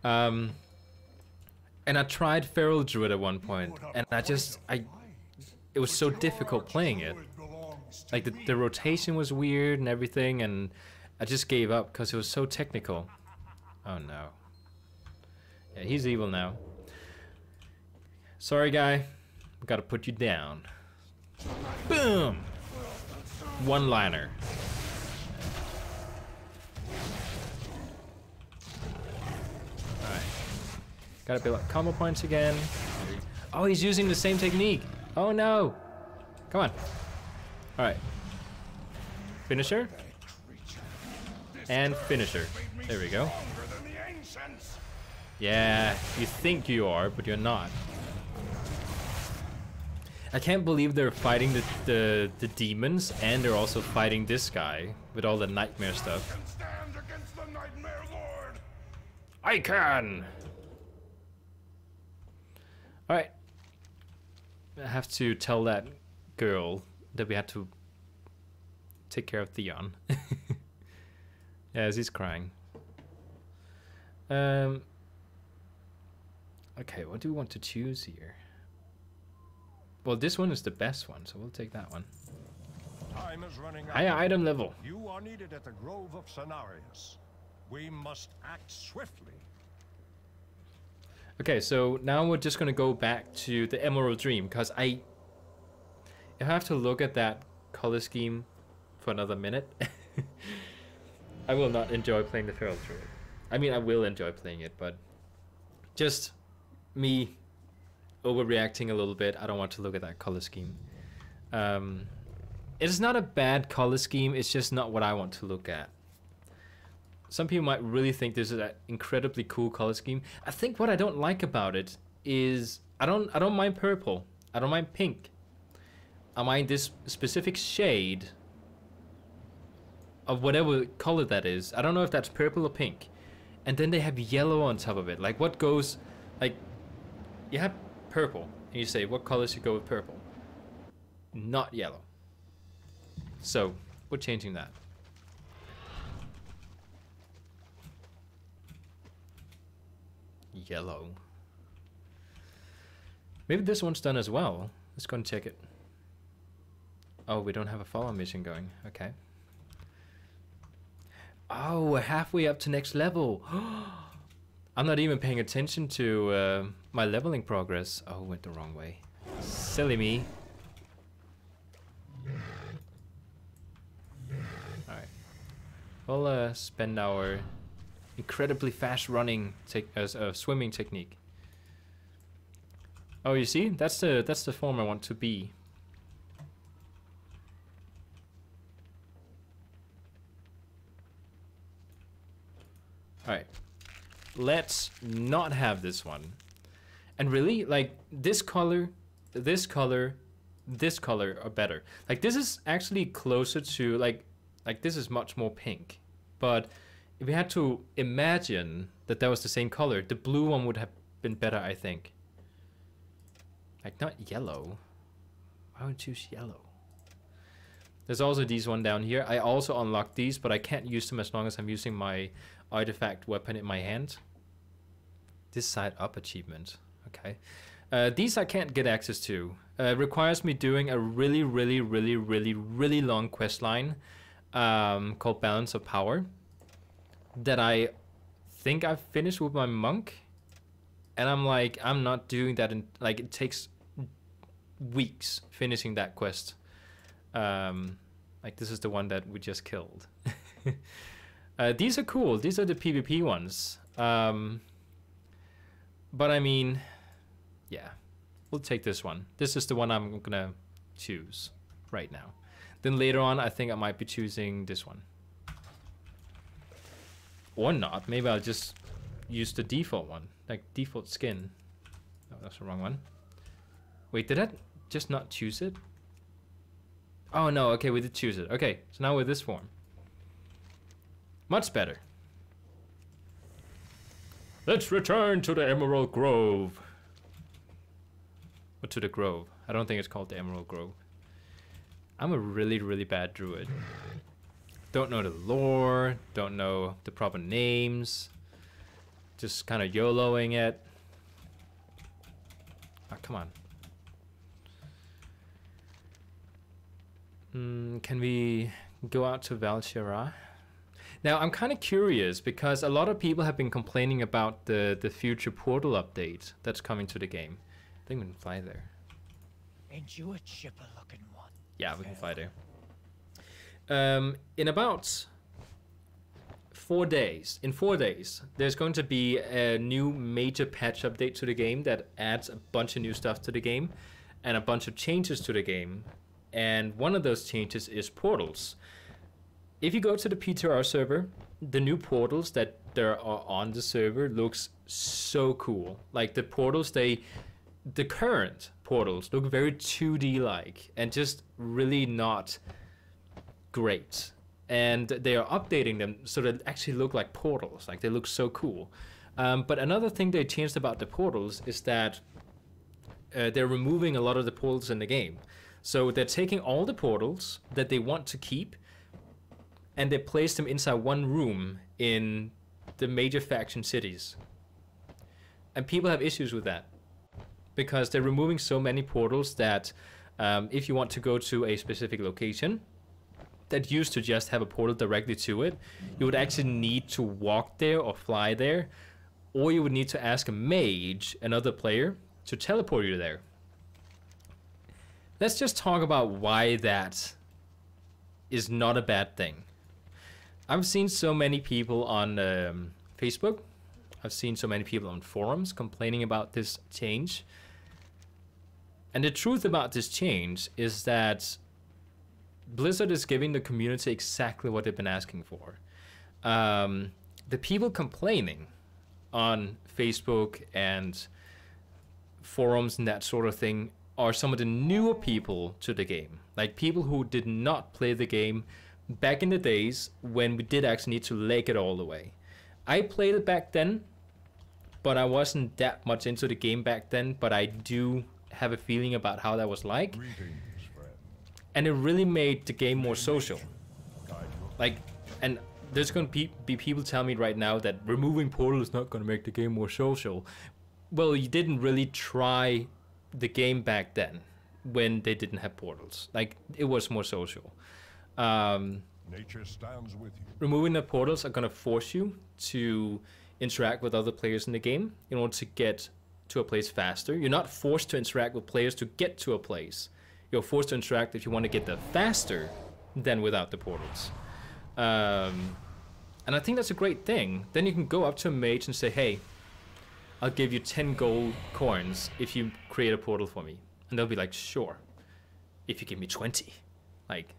And I tried Feral Druid at one point, and it was so difficult playing it. Like the rotation was weird and everything, and I just gave up because it was so technical. Oh no. Yeah, he's evil now. Sorry, guy. Gotta put you down. Boom! One-liner. Alright. Gotta build up combo points again. Oh, he's using the same technique. Oh no! Come on. Alright. Finisher. And finisher. There we go. Yeah, you think you are, but you're not. I can't believe they're fighting the demons, and they're also fighting this guy with all the nightmare stuff. I can! Alright. I have to tell that girl that we had to take care of Theon. Yes, he's crying. Okay, what do we want to choose here? Well, this one is the best one, so we'll take that one. Time is running out. Higher item level. You are needed at the Grove of Cenarius. We must act swiftly. Okay, so now we're just gonna go back to the Emerald Dream, because if I have to look at that color scheme for another minute, I will not enjoy playing the Feral Druid. I mean, I will enjoy playing it, but just me overreacting a little bit. I don't want to look at that color scheme. It's not a bad color scheme, it's just not what I want to look at. Some people might really think this is an incredibly cool color scheme. I think what I don't like about it is I don't mind purple. I don't mind pink. I mind this specific shade of whatever color that is. I don't know if that's purple or pink. And then they have yellow on top of it. Like what goes, like you have purple and you say what colors should go with purple? Not yellow. So we're changing that. Yellow. Maybe this one's done as well. Let's go and check it. Oh, we don't have a follow mission going. Okay. Oh, we're halfway up to next level. I'm not even paying attention to my leveling progress. Oh, went the wrong way. Silly me. Alright. We'll spend our incredibly fast running swimming technique. Oh, you see? That's the form I want to be. Alright. let's not have this one. And really, like, this color, this color, this color are better. Like, this is actually closer to, like this is much more pink. But if we had to imagine that that was the same color, the blue one would have been better, I think. Like, not yellow. Why would I choose yellow? There's also these one down here. I also unlocked these, but I can't use them as long as I'm using my artifact weapon in my hand. This side up achievement. Okay. These I can't get access to. Requires me doing a really long quest line called Balance of Power that I think I've finished with my monk. And I'm like, I'm not doing that in, like, it takes weeks finishing that quest. Like, this is the one that we just killed. These are cool. These are the PvP ones. But I mean, yeah, we'll take this one. This is the one I'm gonna choose right now. Then later on, I think I might be choosing this one. Or not. Maybe I'll just use the default one. Like, default skin. No, that's the wrong one. Wait, did I just not choose it? Oh no, okay, we did choose it. Okay, so now with this form. Much better. Let's return to the Emerald Grove. Or to the Grove. I don't think it's called the Emerald Grove. I'm a really bad druid. Don't know the lore, don't know the proper names. Just kind of YOLOing it. Oh, come on. Can we go out to Val'sharah? Now, I'm kind of curious because a lot of people have been complaining about the future portal update that's coming to the game. I think we can fly there. Ain't you a chipper looking one? Yeah, we can fly there. In about 4 days, there's going to be a new major patch update to the game that adds a bunch of new stuff to the game and a bunch of changes to the game. And one of those changes is portals. If you go to the PTR server, the new portals that there are on the server looks so cool. Like, the portals, the current portals look very 2D like and just really not great. And they are updating them so that they actually look like portals. Like, they look so cool. But another thing they changed about the portals is that they're removing a lot of the portals in the game. So they're taking all the portals that they want to keep and they place them inside one room in the major faction cities. And people have issues with that because they're removing so many portals that if you want to go to a specific location that used to just have a portal directly to it, you would actually need to walk there or fly there, or you would need to ask a mage, another player, to teleport you there. Let's just talk about why that is not a bad thing. I've seen so many people on Facebook, I've seen so many people on forums complaining about this change. And the truth about this change is that Blizzard is giving the community exactly what they've been asking for. The people complaining on Facebook and forums and that sort of thing are some of the newer people to the game. Like, people who did not play the game back in the days when we did actually need to leg it all the way. I played it back then, but I wasn't that much into the game back then, but I do have a feeling about how that was like. Greetings, friend. And it really made the game more social. Like, and there's going to be people telling me right now that removing portal is not going to make the game more social. Well, you didn't really try the game back then when they didn't have portals. Like, it was more social. Nature stands with you. Removing the portals are going to force you to interact with other players in the game in order to get to a place faster. You're not forced to interact with players to get to a place. You're forced to interact if you want to get there faster than without the portals. And I think that's a great thing. Then you can go up to a mage and say, hey, I'll give you 10 gold coins if you create a portal for me. And they'll be like, sure. If you give me 20. Like,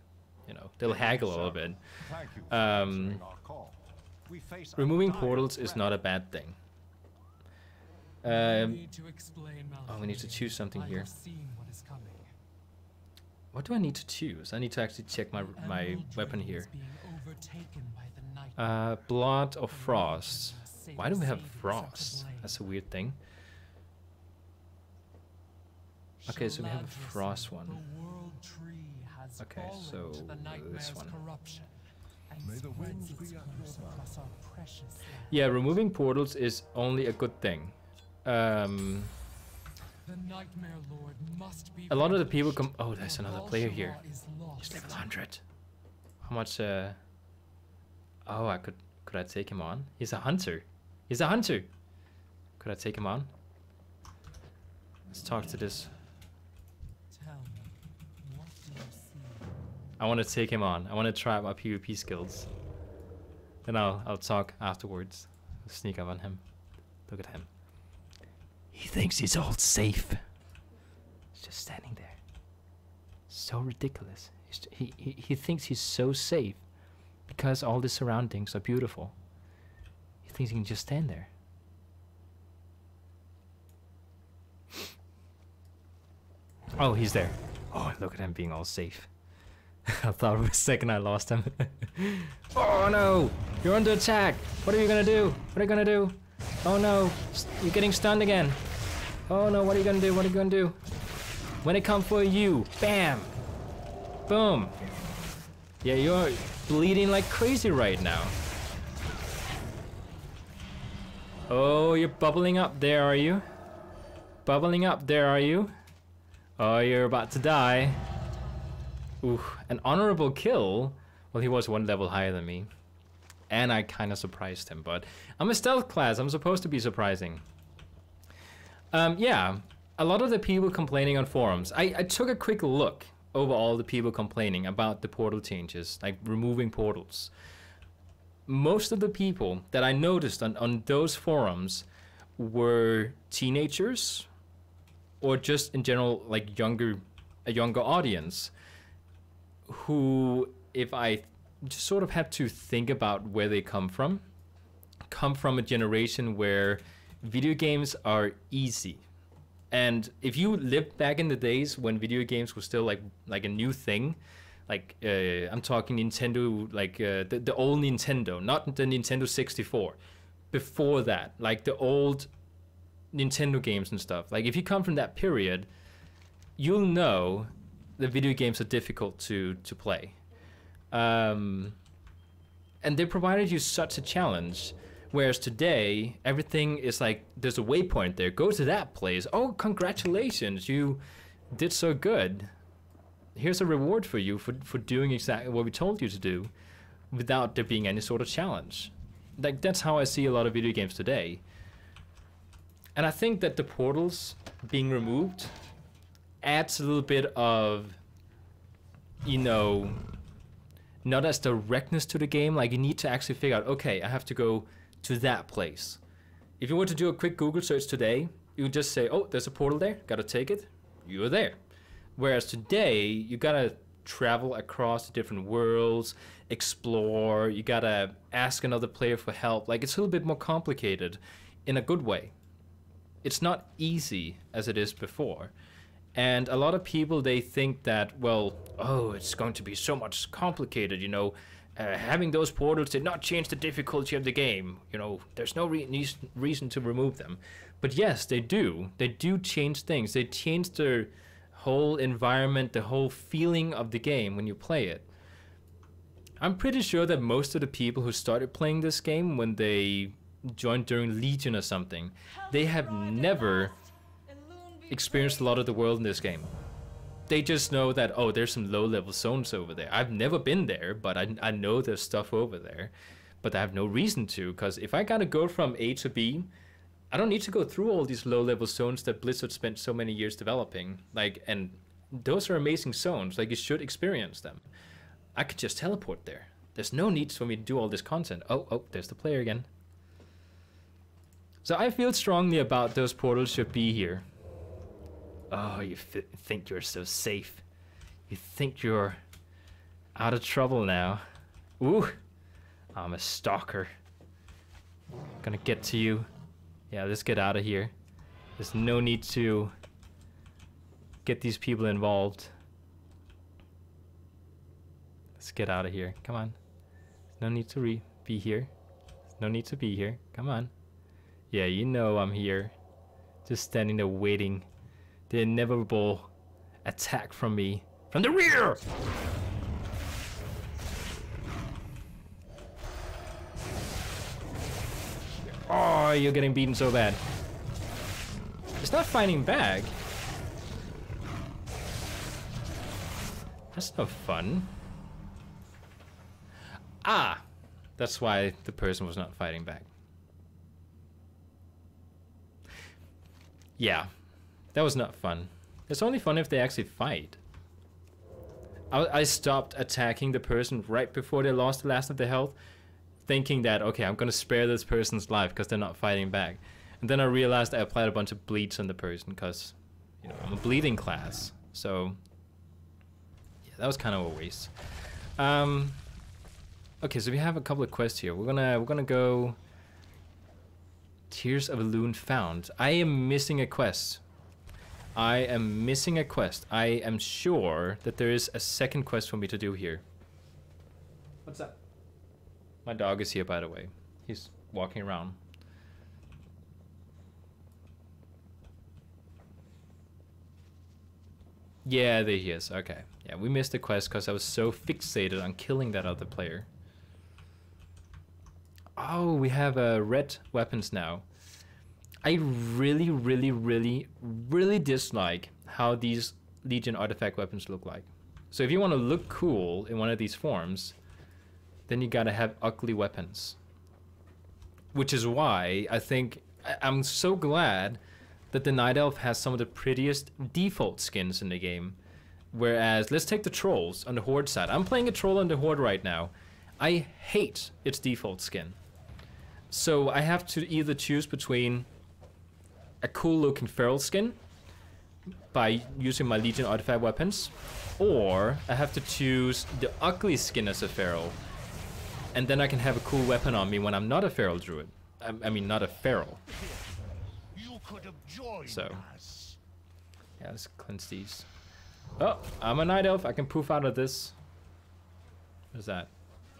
you know, they'll haggle a little bit. Thank you for answering our call. We face Removing a dire portals is threat. not a bad thing. Need to explain, Oh, we need to choose something I here. have seen what is coming. What do I need to choose? I need to actually check my Emerald weapon Dream here. is being overtaken by the night. Blood or frost? Save Why do we have savings at the frost? blade. That's a weird thing. Okay, so we have a frost one. The world tree has Okay, fallen so to the nightmare's this one. corruption, and May the winds spreads its be at your curse back. across our precious land. Yeah, removing portals is only a good thing. The Nightmare Lord must be A lot of the vanquished, people come. Oh, there's or another player here. Valshalla is He's lost. level 100. How much? Oh, I could. Could I take him on? He's a hunter. He's a hunter. Could I take him on? Let's talk to this. Tell me, what do you see? I want to take him on. I want to try out my PvP skills. Then I'll talk afterwards. Sneak up on him. Look at him. He thinks he's all safe. He's just standing there. So ridiculous. He thinks he's so safe because all the surroundings are beautiful. He thinks he can just stand there. Oh, he's there. Oh, look at him being all safe. I thought for a second I lost him. Oh no! You're under attack! What are you gonna do? What are you gonna do? Oh no! You're getting stunned again! Oh no, what are you gonna do? What are you gonna do? When they come for you, bam! Boom! Yeah, you're bleeding like crazy right now. Oh, you're bubbling up there, are you? Bubbling up there, are you? Oh, you're about to die. Ooh, an honorable kill. Well, he was one level higher than me. And I kind of surprised him, but I'm a stealth class. I'm supposed to be surprising. Yeah, a lot of the people complaining on forums. I took a quick look over all the people complaining about the portal changes, like removing portals. Most of the people that I noticed on those forums were teenagers or just in general like a younger audience who, if I just sort of had to think about where they come from a generation where video games are easy. And if you lived back in the days when video games were still like a new thing, like I'm talking Nintendo, like the old Nintendo, not the Nintendo 64. Before that, like the old Nintendo games and stuff. Like if you come from that period, you'll know the video games are difficult to play. And they provided you such a challenge. Whereas today, everything is like, there's a waypoint there. Go to that place. Oh, congratulations, you did so good. Here's a reward for you for doing exactly what we told you to do without there being any sort of challenge. Like, that's how I see a lot of video games today. And I think that the portals being removed adds a little bit of, you know, not as directness to the game. Like, you need to actually figure out, okay, I have to go to that place. If you were to do a quick Google search today, you would just say, oh, there's a portal there, gotta take it, you're there. Whereas today, you gotta travel across the different worlds, explore, you gotta ask another player for help. Like, it's a little bit more complicated in a good way. It's not easy as it is before. And a lot of people, they think that, well, oh, it's going to be so much complicated, you know, having those portals did not change the difficulty of the game. You know, there's no reason to remove them. But yes, they do. They do change things. They change the whole environment, the whole feeling of the game when you play it. I'm pretty sure that most of the people who started playing this game when they joined during Legion or something, they have never experienced a lot of the world in this game. They just know that, oh, there's some low-level zones over there. I've never been there, but I know there's stuff over there. But I have no reason to, because if I gotta go from A to B, I don't need to go through all these low-level zones that Blizzard spent so many years developing. Like, and those are amazing zones. Like, you should experience them. I could just teleport there. There's no need for me to do all this content. Oh, there's the player again. So I feel strongly about those portals should be here. Oh, you think you're so safe. You think you're out of trouble now. Ooh, I'm a stalker. Gonna get to you. Yeah, let's get out of here. There's no need to get these people involved. Let's get out of here. Come on. There's no need to be here. There's no need to be here. Come on. Yeah, you know I'm here. Just standing there waiting. The inevitable attack from me. From the rear! Oh, you're getting beaten so bad. It's not fighting back. That's no fun. Ah! That's why the person was not fighting back. Yeah. That was not fun. It's only fun if they actually fight. I stopped attacking the person right before they lost the last of their health, thinking that, okay, I'm gonna spare this person's life because they're not fighting back. And then I realized I applied a bunch of bleeds on the person because, you know, I'm a bleeding class. So, yeah, that was kind of a waste. Okay, so we have a couple of quests here. We're gonna go Tears of a Loon found. I am missing a quest. I am missing a quest. I am sure that there is a second quest for me to do here. What's up? My dog is here, by the way. He's walking around. Yeah, there he is. Okay. Yeah, we missed the quest because I was so fixated on killing that other player. Oh, we have red weapons now. I really dislike how these Legion artifact weapons look like. So if you want to look cool in one of these forms, then you gotta have ugly weapons. Which is why I think I'm so glad that the Night Elf has some of the prettiest default skins in the game. Whereas, let's take the trolls on the Horde side. I'm playing a troll on the Horde right now. I hate its default skin. So I have to either choose between a cool looking feral skin by using my Legion artifact weapons, or I have to choose the ugly skin as a feral, and then I can have a cool weapon on me when I'm not a feral druid. I mean, not a feral. You could have joined So, us. yeah, let's cleanse these. Oh, I'm a night elf. I can poof out of this. What is that?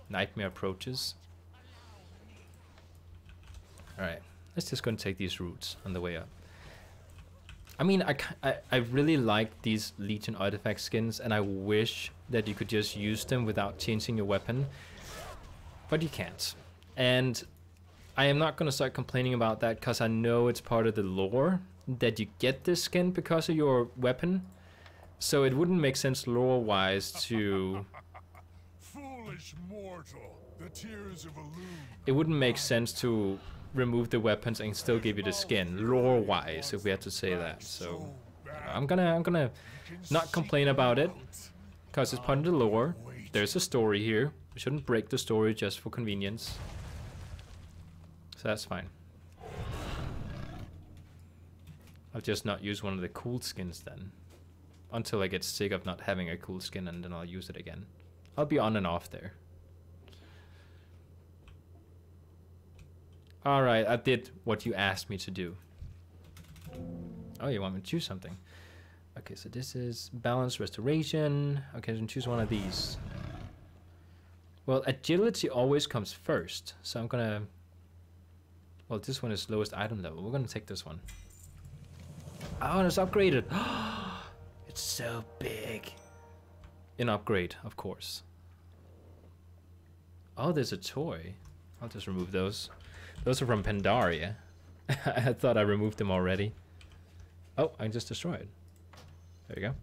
Nightmare approaches. Alright, let's just go and take these routes on the way up. I mean, I really like these Legion artifact skins, and I wish that you could just use them without changing your weapon. But you can't. And I am not going to start complaining about that because I know it's part of the lore that you get this skin because of your weapon. So it wouldn't make sense lore-wise to... Foolish mortal, the tears of a loon. It wouldn't make sense to remove the weapons and still give you the skin, lore-wise, if we had to say that. So I'm gonna not complain about it because it's part of the lore. There's a story here. We shouldn't break the story just for convenience. So that's fine. I'll just not use one of the cool skins then. Until I get sick of not having a cool skin, and then I'll use it again. I'll be on and off there. Alright, I did what you asked me to do. Oh, you want me to choose something? Okay, so this is balance restoration. Okay, then choose one of these. Well, agility always comes first, so I'm gonna... Well, this one is lowest item level. We're gonna take this one. Oh, and it's upgraded. It's so big. An upgrade, of course. Oh, there's a toy. I'll just remove those. Those are from Pandaria. I thought I removed them already. Oh, I just destroyed. There you go.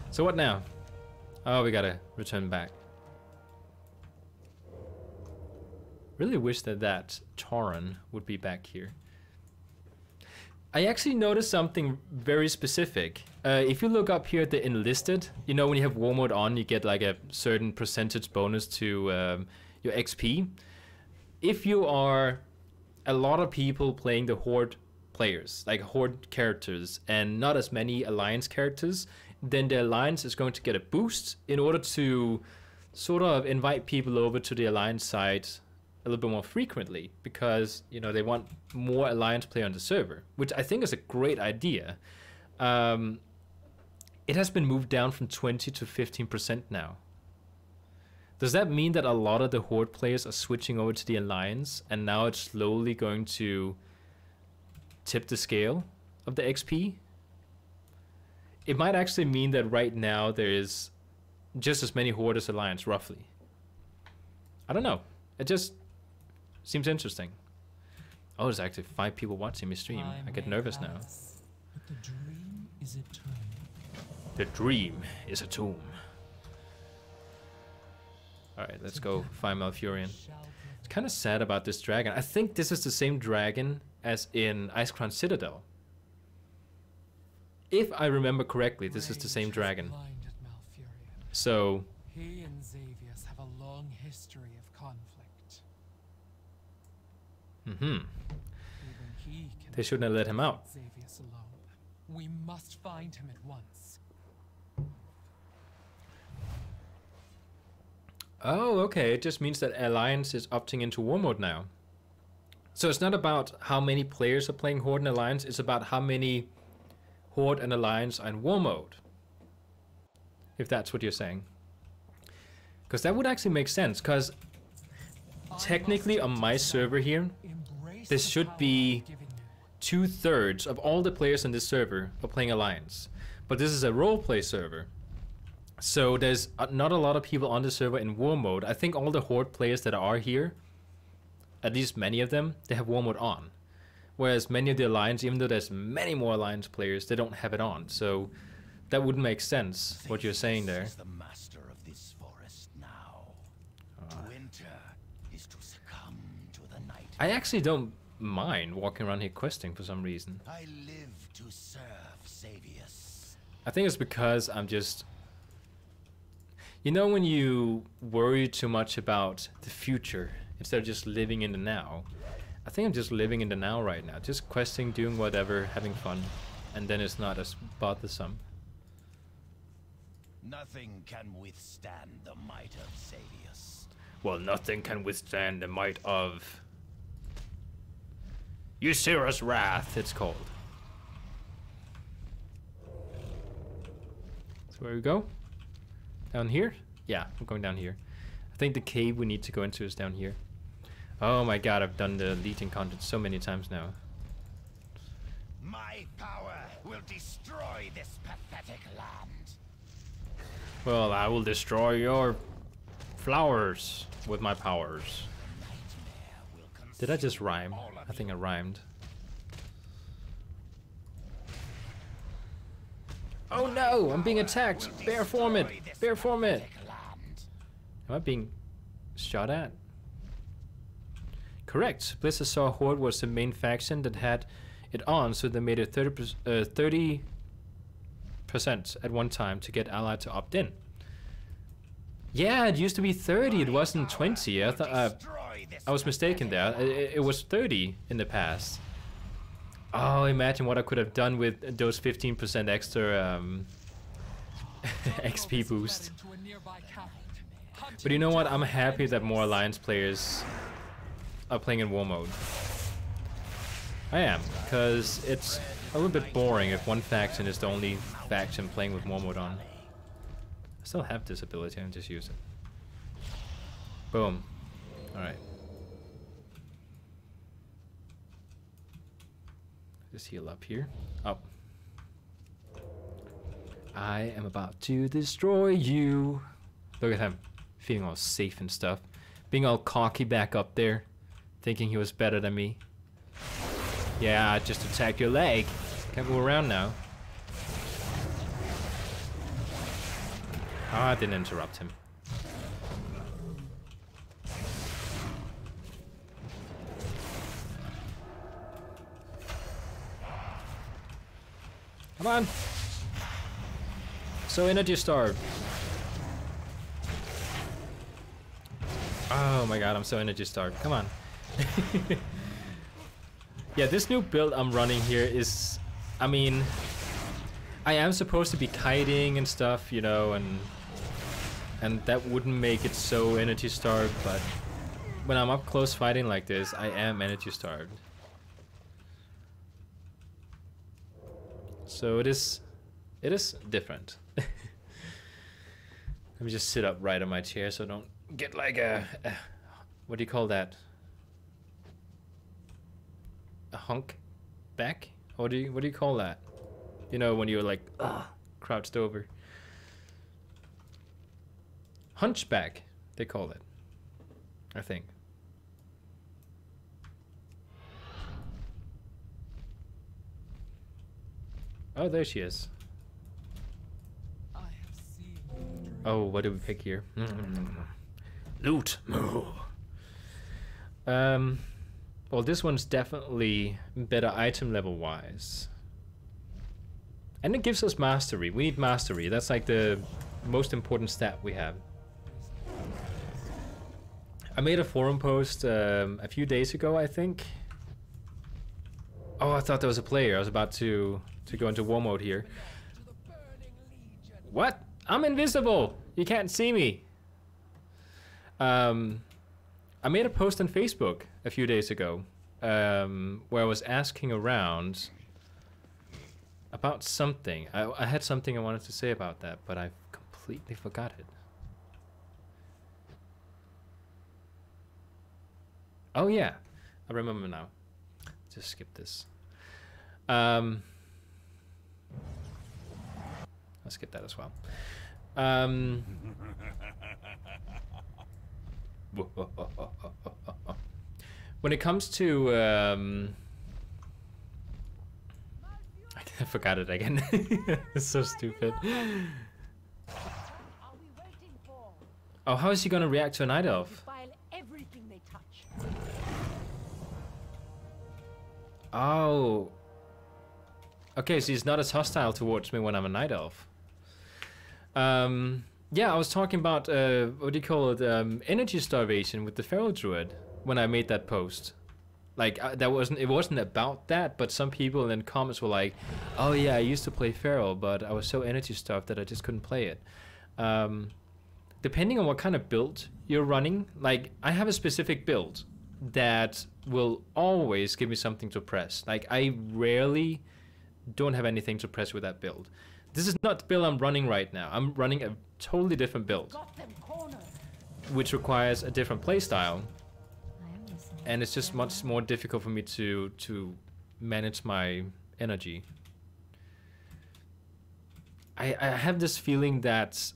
So what now? Oh, we gotta return back. Really wish that Tauren would be back here. I actually noticed something very specific. If you look up here at the enlisted, you know when you have war mode on, you get like a certain percentage bonus to your XP. If you are a lot of people playing the Horde players, like Horde characters, and not as many Alliance characters, then the Alliance is going to get a boost in order to sort of invite people over to the Alliance side a little bit more frequently because, you know, they want more Alliance play on the server, which I think is a great idea. It has been moved down from 20 to 15% now. Does that mean that a lot of the Horde players are switching over to the Alliance and now it's slowly going to tip the scale of the XP? It might actually mean that right now there is just as many Horde as Alliance, roughly. I don't know. It just seems interesting. Oh, there's actually 5 people watching me stream. I get nervous now. But the dream is eternal. The dream is a tomb. Alright, let's go find Malfurion. It's kind of sad about this dragon. I think this is the same dragon as in Icecrown Citadel. If I remember correctly, this is the same dragon. So He and Xavius have a long history of conflict. Even he can they shouldn't have let him out. Xavius alone. We must find him at once. Oh, okay. It just means that Alliance is opting into War mode now. So it's not about how many players are playing Horde and Alliance, it's about how many Horde and Alliance are in War mode. If that's what you're saying. Because that would actually make sense, because technically on my server here, this should be 2/3 of all the players on this server are playing Alliance. But this is a roleplay server. So there's not a lot of people on the server in War mode. I think all the Horde players that are here, at least many of them, they have War mode on. Whereas many of the Alliance, even though there's many more Alliance players, they don't have it on. So that wouldn't make sense, what you're saying there. Is the master of this forest now. Winter is to succumb to the night. I actually don't mind walking around here questing for some reason. I live to serve Xavius. I think it's because I'm just... You know when you worry too much about the future instead of just living in the now? I think I'm just living in the now right now. Just questing, doing whatever, having fun. And then it's not as bothersome. Nothing can withstand the might of Xavius. Well, nothing can withstand the might of... Ysera's Wrath, it's called. So where we go? Down here? Yeah, I'm going down here. I think the cave we need to go into is down here. Oh my god, I've done the Legion content so many times now. My power will destroy this pathetic land. Well, I will destroy your flowers with my powers. Did I just rhyme? I think I rhymed. Oh no, I'm being attacked! Bear form it! Bear form it! Am I being shot at? Correct. Blizzard saw Horde was the main faction that had it on, so they made it 30% at one time to get Allied to opt in. Yeah, it used to be 30, it wasn't 20. I thought I was mistaken there. It was 30 in the past. Oh, imagine what I could have done with those 15% extra XP boost. But you know what? I'm happy that more Alliance players are playing in War mode. I am, because it's a little bit boring if one faction is the only faction playing with War mode on. I still have this ability, and just use it. Boom. Alright. Just heal up here. Oh. I am about to destroy you. Look at him. Feeling all safe and stuff. Being all cocky back up there. Thinking he was better than me. Yeah, I just attacked your leg. Can't move around now. Ah, I didn't interrupt him. Come on! So energy starved. Oh my god, I'm so energy starved. Come on. Yeah, this new build I'm running here is... I mean... I am supposed to be kiting and stuff, you know, and that wouldn't make it so energy starved, but... when I'm up close fighting like this, I am energy starved. So it is different. Let me just sit up right on my chair so I don't get like a what do you call that? A hunk back? What do you call that? You know, when you're like crouched over. Hunchback, they call it. I think. Oh, there she is. I have seen you. Oh, what do we pick here? Loot. Well, this one's definitely better item level wise. And it gives us mastery. We need mastery. That's like the most important stat we have. I made a forum post a few days ago, I think. Oh, I thought there was a player. I was about to go into war mode here. What? I'm invisible. You can't see me. I made a post on Facebook a few days ago where I was asking around about something. I had something I wanted to say about that, but I completely forgot it. Oh yeah, I remember now. Just skip this. I'll skip that as well. When it comes to I forgot it again. It's so stupid. Oh, how is he gonna react to a night elf? Everything they touch. Oh. Okay, so he's not as hostile towards me when I'm a night elf. Yeah, I was talking about what do you call it? Energy starvation with the feral druid when I made that post. Like it wasn't about that, but some people in comments were like, "Oh yeah, I used to play feral, but I was so energy starved that I just couldn't play it." Depending on what kind of build you're running, like I have a specific build that will always give me something to press. Like I rarely don't have anything to press with that build. This is not the build I'm running right now. I'm running a totally different build, which requires a different playstyle, and it's just much more difficult for me to manage my energy. I have this feeling that.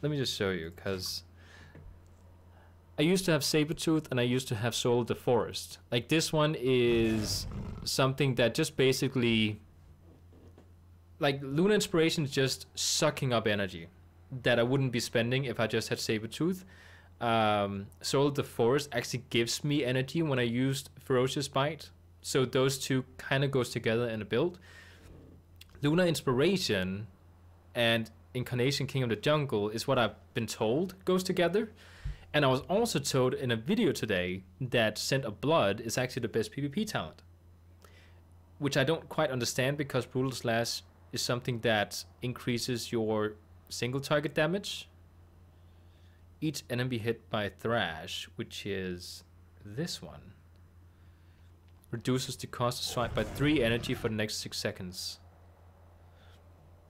Let me just show you, because I used to have Sabertooth and I used to have Soul of the Forest. Like this one is something that just basically, like Lunar Inspiration is just sucking up energy that I wouldn't be spending if I just had Sabertooth. Soul of the Forest actually gives me energy when I used Ferocious Bite. So those two kind of goes together in a build. Lunar Inspiration and Incarnation King of the Jungle is what I've been told goes together. And I was also told in a video today that Scent of Blood is actually the best PvP talent. Which I don't quite understand, because Brutal Slash is something that increases your single target damage. Each enemy hit by Thrash, which is this one. Reduces the cost of strike by 3 energy for the next 6 seconds.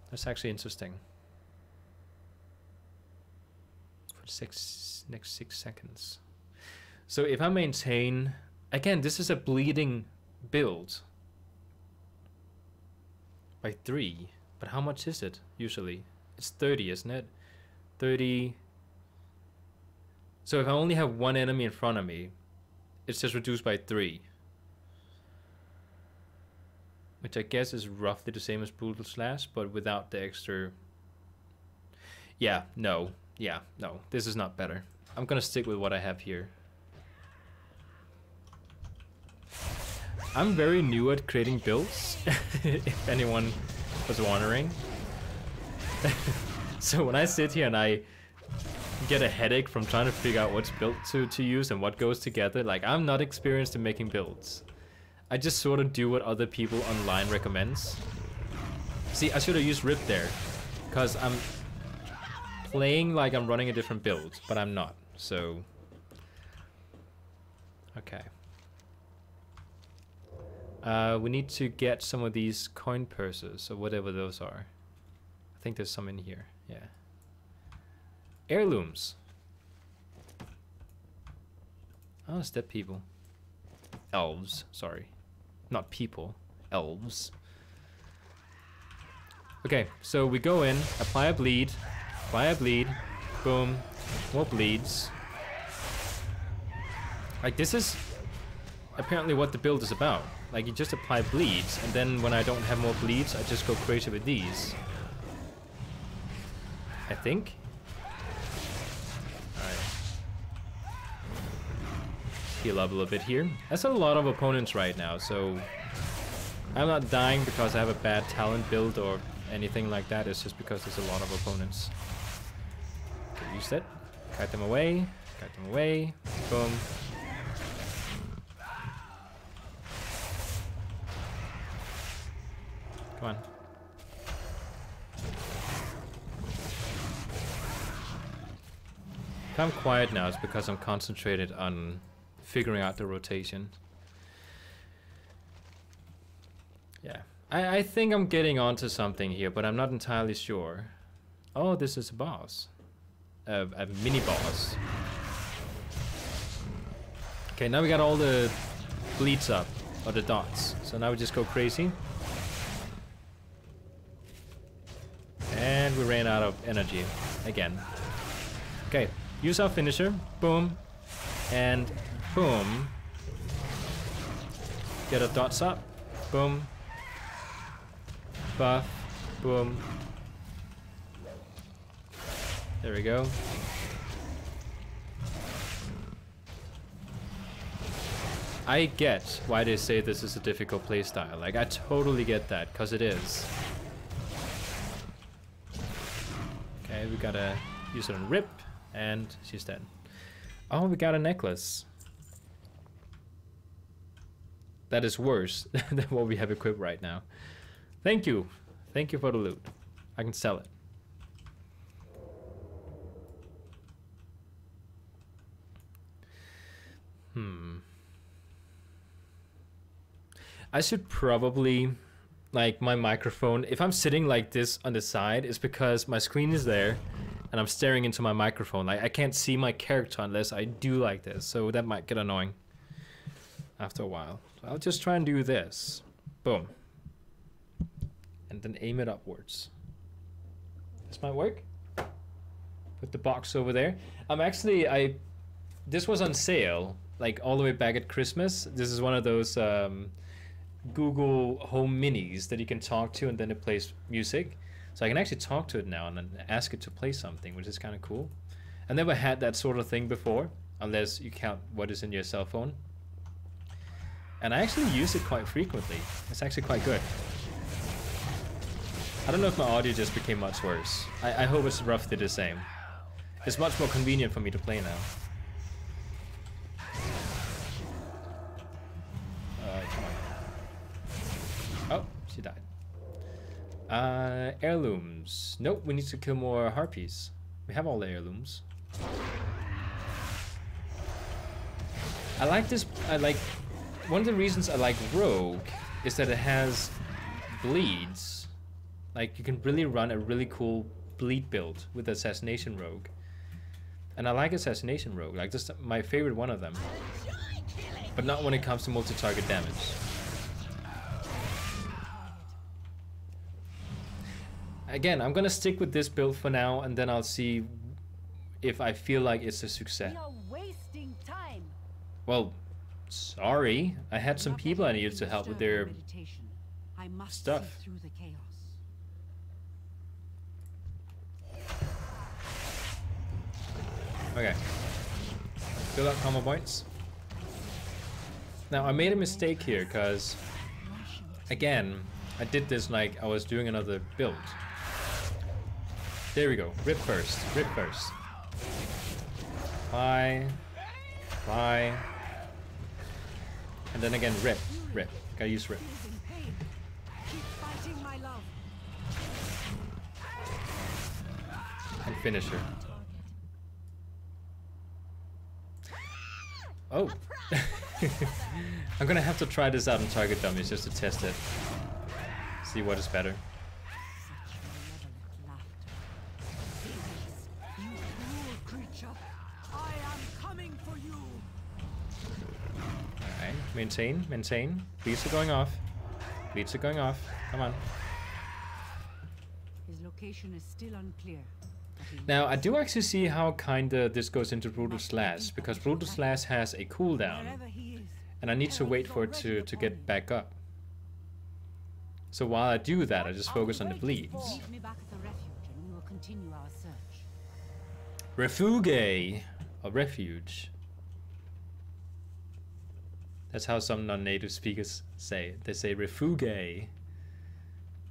That's actually interesting. For next 6 seconds. So if I maintain, again, this is a bleeding build by 3, but how much is it usually? It's 30, isn't it? 30. So if I only have one enemy in front of me, it's just reduced by 3, which I guess is roughly the same as Brutal Slash, but without the extra. Yeah, no, this is not better. I'm gonna stick with what I have here. I'm very new at creating builds, if anyone was wondering. So when I sit here and I get a headache from trying to figure out what's built to use and what goes together, like I'm not experienced in making builds. I just sort of do what other people online recommends. See, I should have used Rip there, because playing like I'm running a different build, but I'm not. So, okay. We need to get some of these coin purses, or whatever those are. I think there's some in here, yeah. Heirlooms. Oh, it's dead people. Elves, sorry. Not people, elves. Okay, so we go in, apply a bleed, boom, more bleeds. Like, this is apparently what the build is about. Like, you just apply bleeds, and then when I don't have more bleeds, I just go crazy with these. I think. Alright. Heal up a little bit here. That's a lot of opponents right now, so I'm not dying because I have a bad talent build or anything like that. It's just because there's a lot of opponents. Okay, use that. Kite them away. Boom. Come on. If I'm quiet now, it's because I'm concentrated on figuring out the rotation. Yeah. I think I'm getting onto something here, but I'm not entirely sure. Oh, this is a boss. A mini boss. Okay, now we got all the bleeds up, or the dots. So now we just go crazy. And we ran out of energy again. Okay, use our finisher. Boom. And boom. Get our dots up. Boom. Buff. Boom. There we go. I get why they say this is a difficult playstyle. Like, I totally get that, because it is. Okay, we gotta use it on Rip, and she's dead. Oh, we got a necklace. That is worse than what we have equipped right now. Thank you. Thank you for the loot. I can sell it. I should probably, like, my microphone, if I'm sitting like this on the side, it's because my screen is there and I'm staring into my microphone. Like, I can't see my character unless I do like this, so that might get annoying after a while. So I'll just try and do this. Boom. And then aim it upwards. This might work. Put the box over there. This was on sale, like all the way back at Christmas. This is one of those Google Home Minis that you can talk to and then it plays music. So I can actually talk to it now and then ask it to play something, which is kind of cool. I never had that sort of thing before, unless you count what is in your cell phone. And I actually use it quite frequently. It's actually quite good. I don't know if my audio just became much worse. I hope it's roughly the same. It's much more convenient for me to play now. Come on. Oh, she died. Heirlooms. Nope, we need to kill more harpies. We have all the heirlooms. I like this. One of the reasons I like Rogue is that it has bleeds. Like, you can really run a really cool bleed build with Assassination Rogue. And I like Assassination Rogue. Like, this is my favorite one of them. But not when it comes to multi-target damage. Again, I'm gonna stick with this build for now, and then I'll see if I feel like it's a success. We are wasting time. Well, sorry. I had some people I needed to help with their I must stuff. see through the chaos. Okay. Fill out combo points. Now, I made a mistake here, because, again, I did this like I was doing another build. There we go. Rip first. Rip first. Fly. Fly. And then again, rip. Rip. Gotta use rip. Keep fighting, my love. and finish her. Oh. I'm gonna have to try this out on target dummies just to test it. See what is better. You cruel creature! I am coming for you! Alright, maintain, maintain. Bleeds are going off. Bleeds are going off. Come on. His location is still unclear. but he Now, I do actually see how kinda this goes into Brutal Slash, because Brutal Slash has a cooldown, wherever he is, and I need to wait for it to get back up. So while I do that, I just focus on the bleeds. meet me back at the refuge and we will continue our search. Refuge, or refuge. That's how some non-native speakers say it. They say refuge,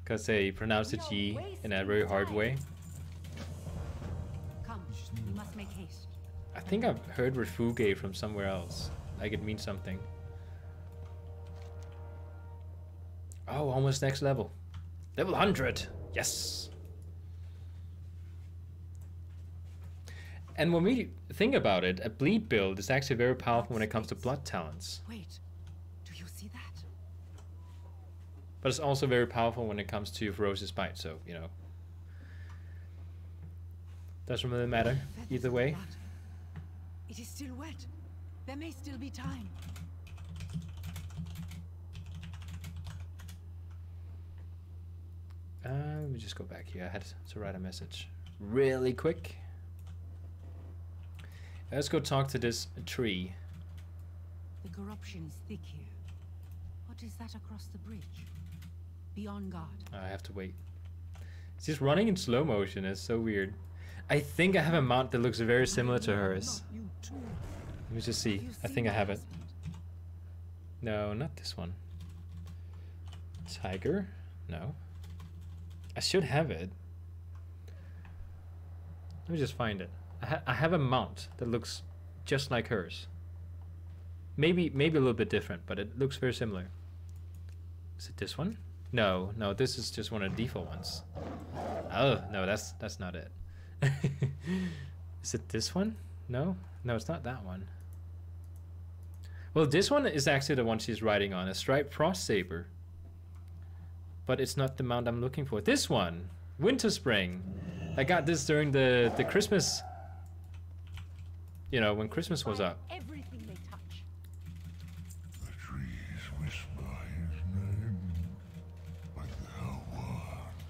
because they pronounce the G in a very hard way. Come, we must make haste. I think I've heard refuge from somewhere else. Like it means something. Oh, almost next level. Level 100. Yes. And when we think about it, a bleed build is actually very powerful when it comes to blood talents. Wait, do you see that? But it's also very powerful when it comes to ferocious bite, so, you know. Doesn't really matter either way. Blood. It is still wet. There may still be time. Let me just go back here. I had to write a message really quick. Let's go talk to this tree. The corruption is thick here. What is that across the bridge? Be on guard. I have to wait. It's just running in slow motion. It's so weird. I think I have a mount that looks very similar to hers. You too. Let me just see. Have you I seen think I my have it. husband? No, not this one. Tiger? No. I should have it. Let me just find it. I have a mount that looks just like hers. Maybe a little bit different, but it looks very similar. Is it this one? No, this is just one of the default ones. Oh, no, that's not it. Is it this one? No, it's not that one. Well, this one is actually the one she's riding on, a striped frost saber. But it's not the mount I'm looking for. This one, Winter Spring. I got this during the Christmas. You know, when Christmas was up. Everything they touch. The trees whisper his name like the one.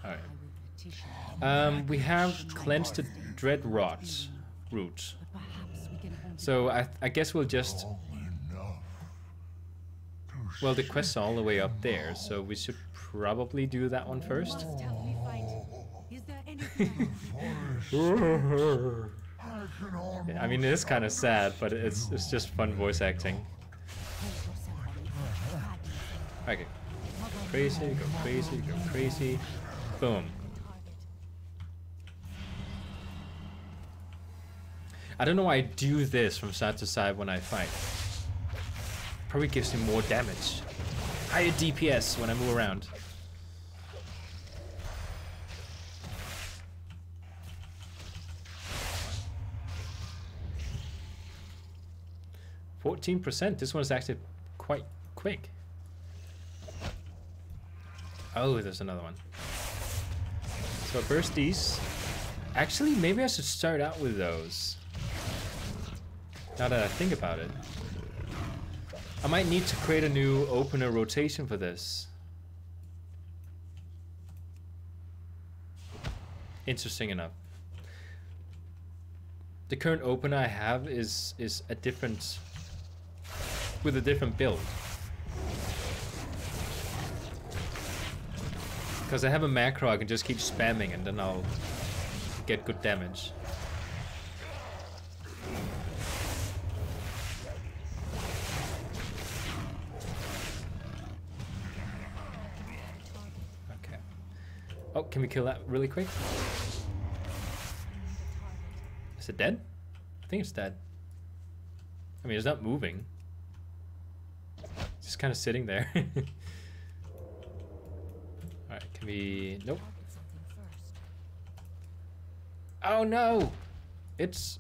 All right. I will petition. We have cleansed dread rot root. But perhaps we can hold So I guess we'll just. Long enough to Well, the quest's all the way up there, so we should probably do that one first. must help me fight. Is there anything I mean, it is kind of sad, but it's just fun voice acting. Okay. Crazy, go crazy, go crazy. Boom. I don't know why I do this from side to side when I fight. Probably gives me more damage. Higher DPS when I move around. %. This one's actually quite quick. Oh, there's another one. So I burst these. Actually, maybe I should start out with those. Now that I think about it. I might need to create a new opener rotation for this. Interesting enough. The current opener I have is a different, with a different build. Because I have a macro I can just keep spamming and then I'll get good damage. Okay. Oh, can we kill that really quick? Is it dead? I think it's dead. I mean, it's not moving. It's just kind of sitting there. Alright, can we... Nope. Oh no! It's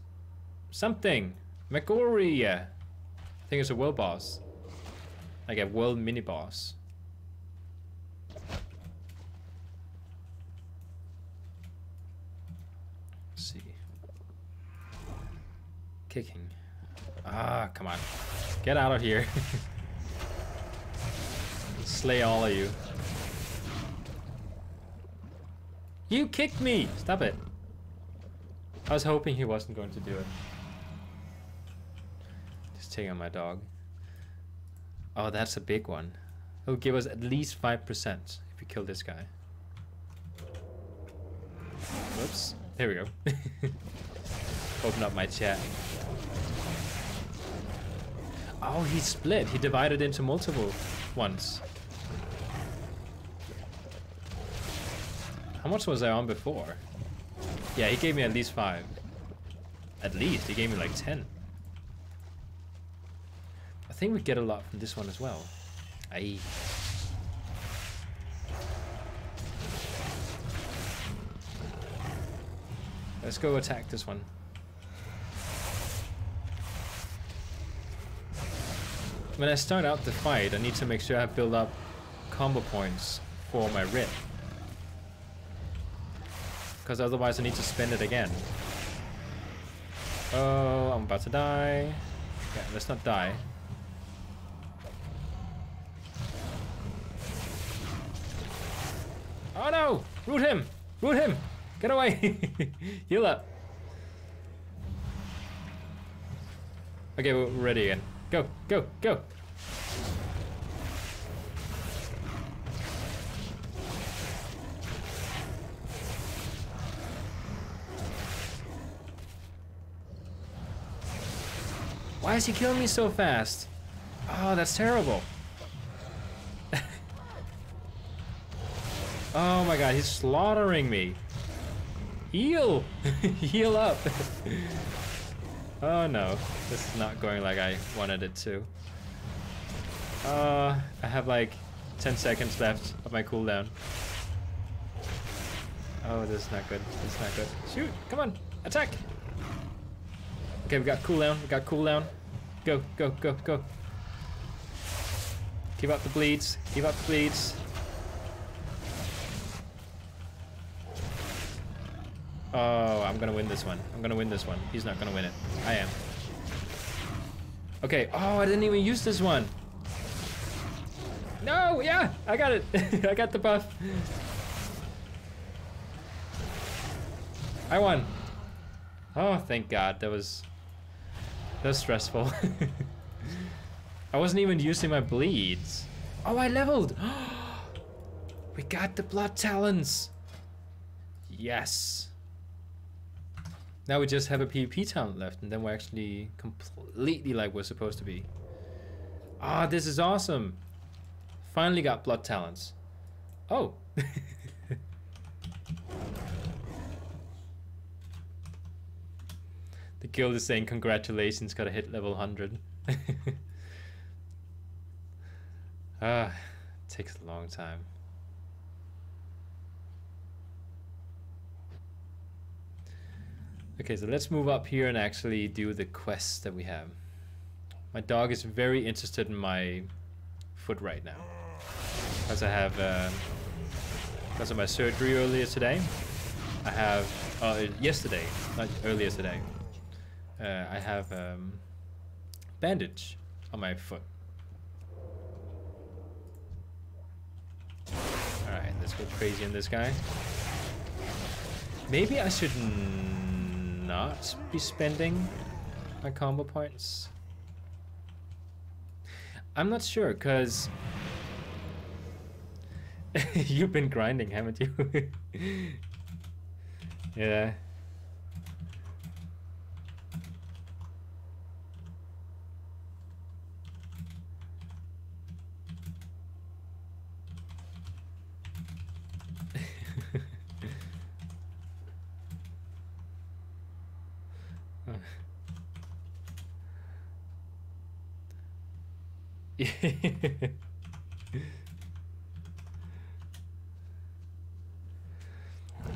something. Magoria. I think it's a world boss. Like a world mini boss. Let's see. Kicking. Ah, come on. Get out of here. Slay all of you. You kicked me! Stop it. I was hoping he wasn't going to do it. Just take on my dog. Oh, that's a big one. It'll give us at least 5% if we kill this guy. Whoops. There we go. Open up my chat. Oh, he split. He divided into multiple ones. How much was I on before? Yeah, he gave me at least 5. At least. He gave me like 10. I think we get a lot from this one as well. Aye. Let's go attack this one. When I start out the fight, I need to make sure I build up combo points for my writ. Because otherwise I need to spend it again. Oh, I'm about to die. Yeah, let's not die. Oh no! Root him! Root him! Get away! Heal up! Okay, we're ready again. Go, go, go! Why is he killing me so fast? Oh, that's terrible. Oh my god, he's slaughtering me. Heal! Heal up! Oh no, this is not going like I wanted it to. I have like 10 seconds left of my cooldown. Oh, this is not good. This is not good. Shoot! Come on! Attack! Okay, we got cooldown. We got cooldown. Go, go, go, go. Keep up the bleeds. Keep up the bleeds. Oh, I'm gonna win this one. I'm gonna win this one. He's not gonna win it. I am. Okay. Oh, I didn't even use this one. No, yeah, I got it. I got the buff. I won. Oh, thank God. That was stressful. I wasn't even using my bleeds. Oh, I leveled. We got the blood talents. Yes. Now we just have a PvP talent left, and then we're actually completely like we're supposed to be. Ah, this is awesome. Finally got blood talents. Oh. The guild is saying congratulations, gotta hit level 100. Ah, it takes a long time. Okay, so let's move up here and actually do the quests that we have. My dog is very interested in my foot right now. Because I have, because of my surgery earlier today. I have, yesterday, not earlier today. I have bandage on my foot. Alright, let's go crazy on this guy. Maybe I should not be spending my combo points. I'm not sure, because you've been grinding, haven't you? Yeah.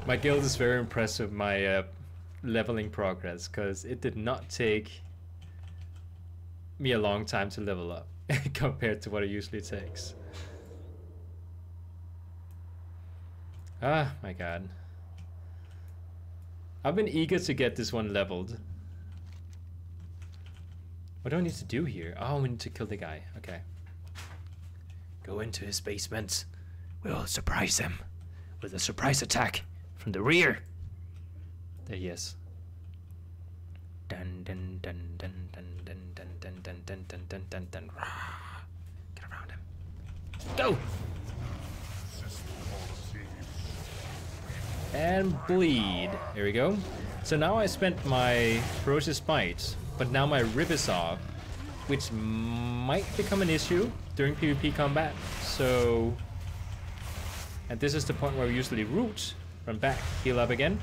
My guild is very impressed with my leveling progress, because it did not take me a long time to level up compared to what it usually takes. Ah, my god. I've been eager to get this one leveled. What do I need to do here? Oh, we need to kill the guy. Okay. Go into his basement. We'll surprise him with a surprise attack from the rear. There he is. Dun dun dun dun dun dun dun dun dun dun dun dun dun dun. Get around him. Go! And bleed. There we go. So now I spent my ferocious bite, but now my rib is off, which might become an issue during PvP combat. So, and this is the point where we usually root. Run back, heal up again.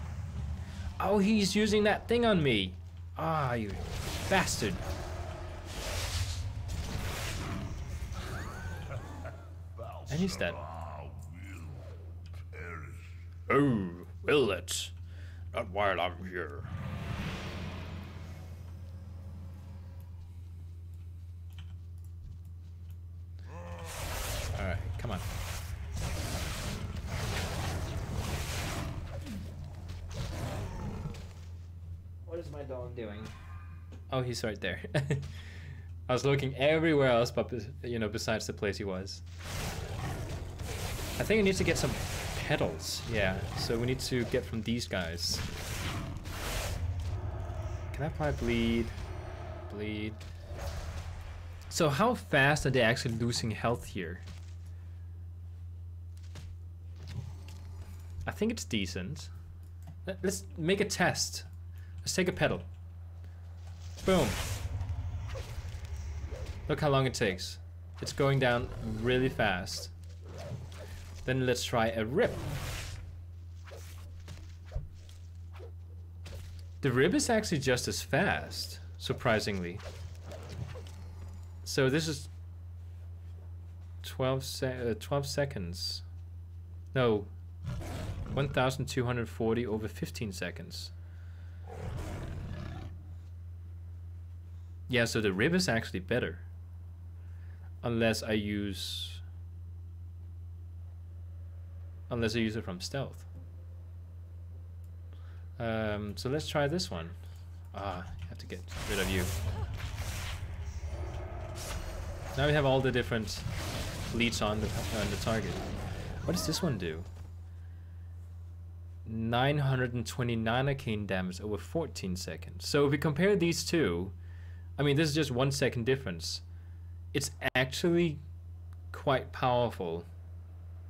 Oh, he's using that thing on me. Ah, you bastard. And he's dead. Oh, will it? Not while I'm here. Alright, come on. What is my dog doing? Oh, he's right there. I was looking everywhere else, but you know, besides the place he was. I think I need to get some petals. Yeah, so we need to get from these guys. Can I apply bleed? Bleed. So how fast are they actually losing health here? I think it's decent. Let's make a test. Let's take a petal. Boom. Look how long it takes. It's going down really fast. Then let's try a rip. The rib is actually just as fast, surprisingly. So this is 12 seconds. No, 1,240 over 15 seconds. Yeah, so the rib is actually better. Unless I use it from stealth. So let's try this one. Ah, I have to get rid of you. Now we have all the different leads on the target. What does this one do? 929 arcane damage over 14 seconds. So if we compare these two, I mean, this is just 1 second difference. It's actually quite powerful,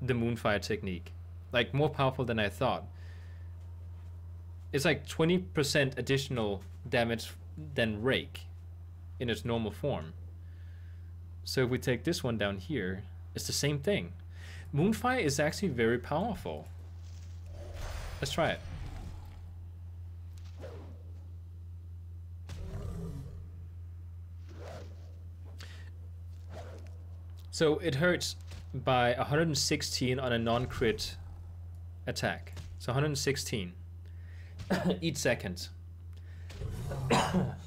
the Moonfire technique. Like, more powerful than I thought. It's like 20% additional damage than Rake in its normal form. So if we take this one down here, it's the same thing. Moonfire is actually very powerful. Let's try it. So it hurts by 116 on a non-crit attack. So 116 each second.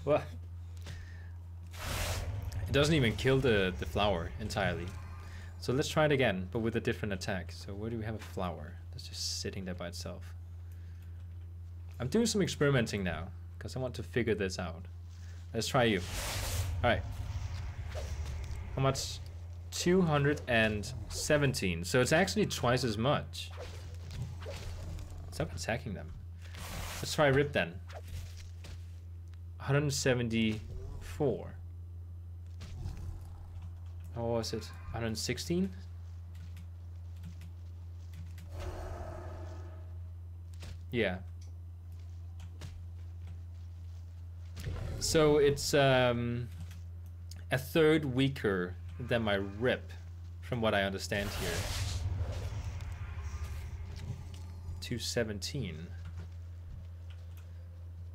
Well, it doesn't even kill the flower entirely. So let's try it again, but with a different attack. So where do we have a flower that's just sitting there by itself? I'm doing some experimenting now because I want to figure this out. Let's try you. All right. How much? 217. So it's actually twice as much. Stop attacking them. Let's try Rip then. 174. What was it? 116? Yeah. So it's a third weaker than my Rip, from what I understand here. 217.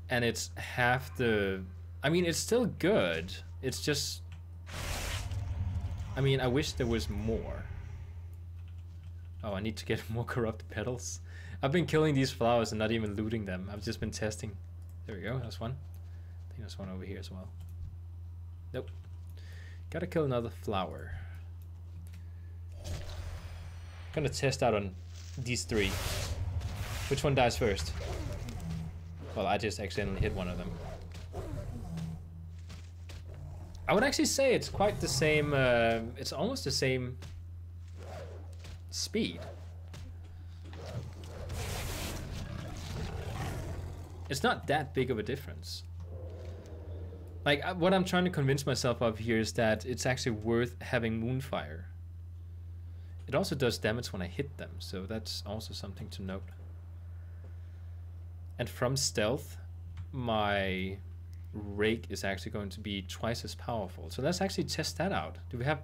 And it's half the... I mean, it's still good. It's just... I mean, I wish there was more. Oh, I need to get more corrupted petals. I've been killing these flowers and not even looting them. I've just been testing There we go. That's one. I think there's one over here as well. Nope. Gotta kill another flower. Gonna test out on these three. Which one dies first? Well, I just accidentally hit one of them. I would actually say it's quite the same, it's almost the same speed. It's not that big of a difference. Like, what I'm trying to convince myself of here is that it's actually worth having Moonfire. It also does damage when I hit them, so that's also something to note. And from stealth, my rake is actually going to be twice as powerful. So let's actually test that out. Do we have...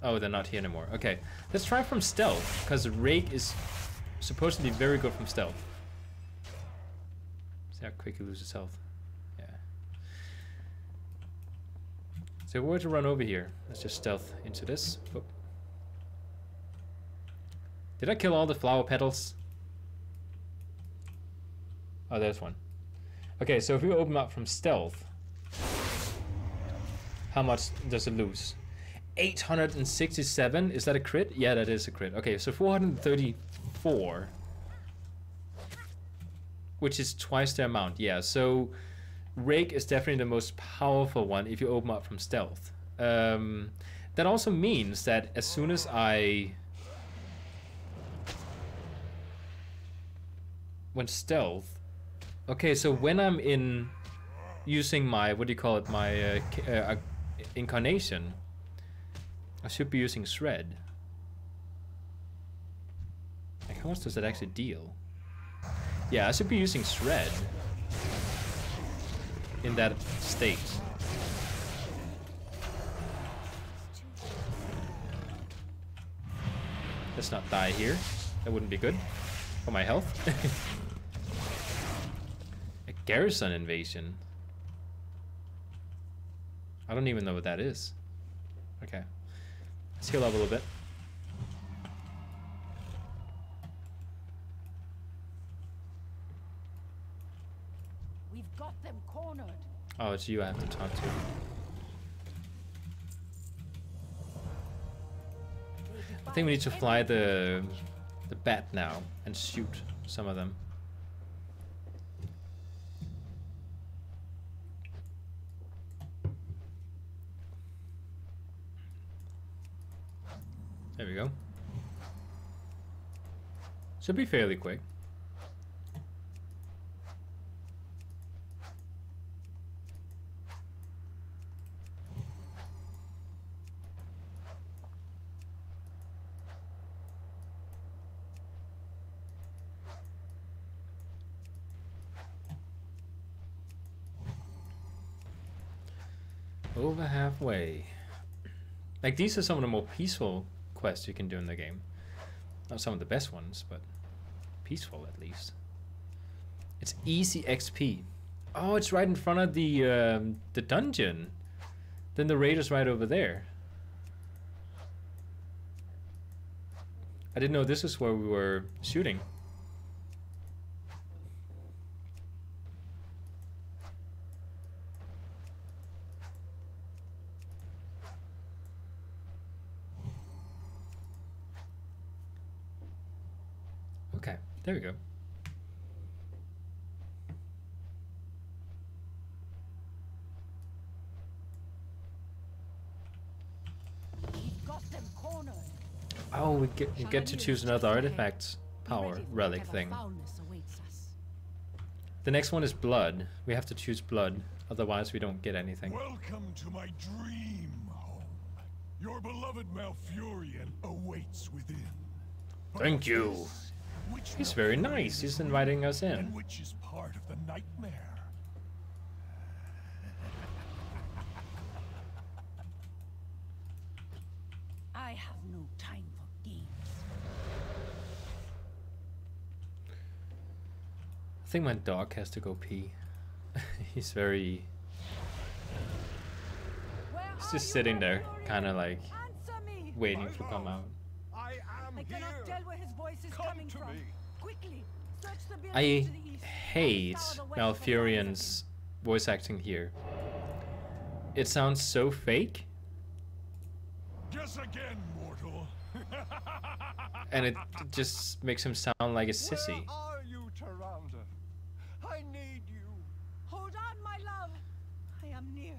Oh, they're not here anymore. Okay, let's try from stealth, because rake is supposed to be very good from stealth. See how quick he loses health. Yeah. So if we were to run over here, let's just stealth into this. Whoop. Did I kill all the flower petals? Oh, there's one. Okay, so if we open up from stealth, how much does it lose? 867? Is that a crit? Yeah, that is a crit. Okay, so 434. Which is twice the amount. Yeah, so rake is definitely the most powerful one if you open up from stealth. That also means that as soon as I went stealth, okay, so when I'm in using my, what do you call it, my incarnation, I should be using shred. Like, how much does that actually deal? Yeah, I should be using shred in that state. Let's not die here. That wouldn't be good for my health. A garrison invasion. I don't even know what that is. Okay. Let's heal up a little bit. We've got them cornered. Oh, it's you I have to talk to. I think we need to fly the bat now and shoot some of them. There we go. Should be fairly quick. Over halfway. Like, these are some of the more peaceful quests you can do in the game. Not some of the best ones, but peaceful at least. It's easy XP. Oh, it's right in front of the dungeon. Then the raid is right over there. I didn't know this is where we were shooting. Okay, there we go. We've got them cornered. Oh, we get to choose another artifact power relic thing. The next one is blood. We have to choose blood, otherwise we don't get anything. Welcome to my dream home. Your beloved Malfurion awaits within. Thank you. He's very nice. He's inviting us in. And which is part of the nightmare. I have no time for games. I think my dog has to go pee. He's very... He's just sitting there, kind of like waiting to come out. I am I cannot here. tell where his voice is Come coming to from. me. Quickly, I hate Malfurion's voice acting here. It sounds so fake. Guess again, mortal. And it just makes him sound like a sissy. Where are you, Tyrande? I need you. Hold on, my love. I am near.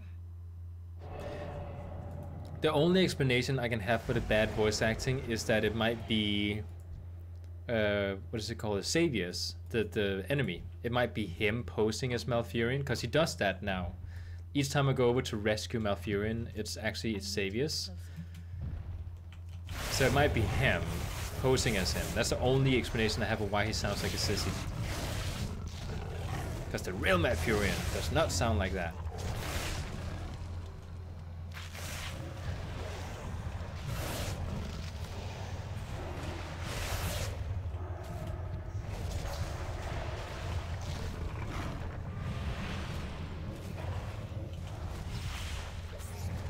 The only explanation I can have for the bad voice acting is that it might be, what is it called, Savius, the enemy. It might be him posing as Malfurion, because he does that now. Each time I go over to rescue Malfurion, it's Savius. So it might be him posing as him. That's the only explanation I have of why he sounds like a sissy. Because the real Malfurion does not sound like that.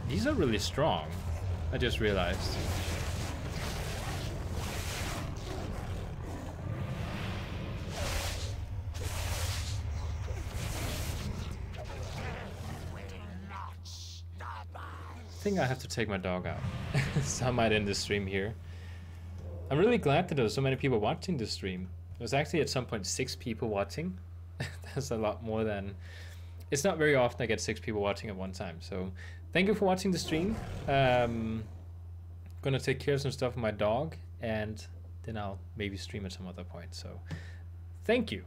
These are really strong, I just realized. I think I have to take my dog out. So I might end the stream here. I'm really glad that there were so many people watching the stream. There was actually at some point 6 people watching. That's a lot more than... It's not very often I get 6 people watching at one time, so thank you for watching the stream. Gonna take care of some stuff with my dog, and then I'll maybe stream at some other point, so thank you.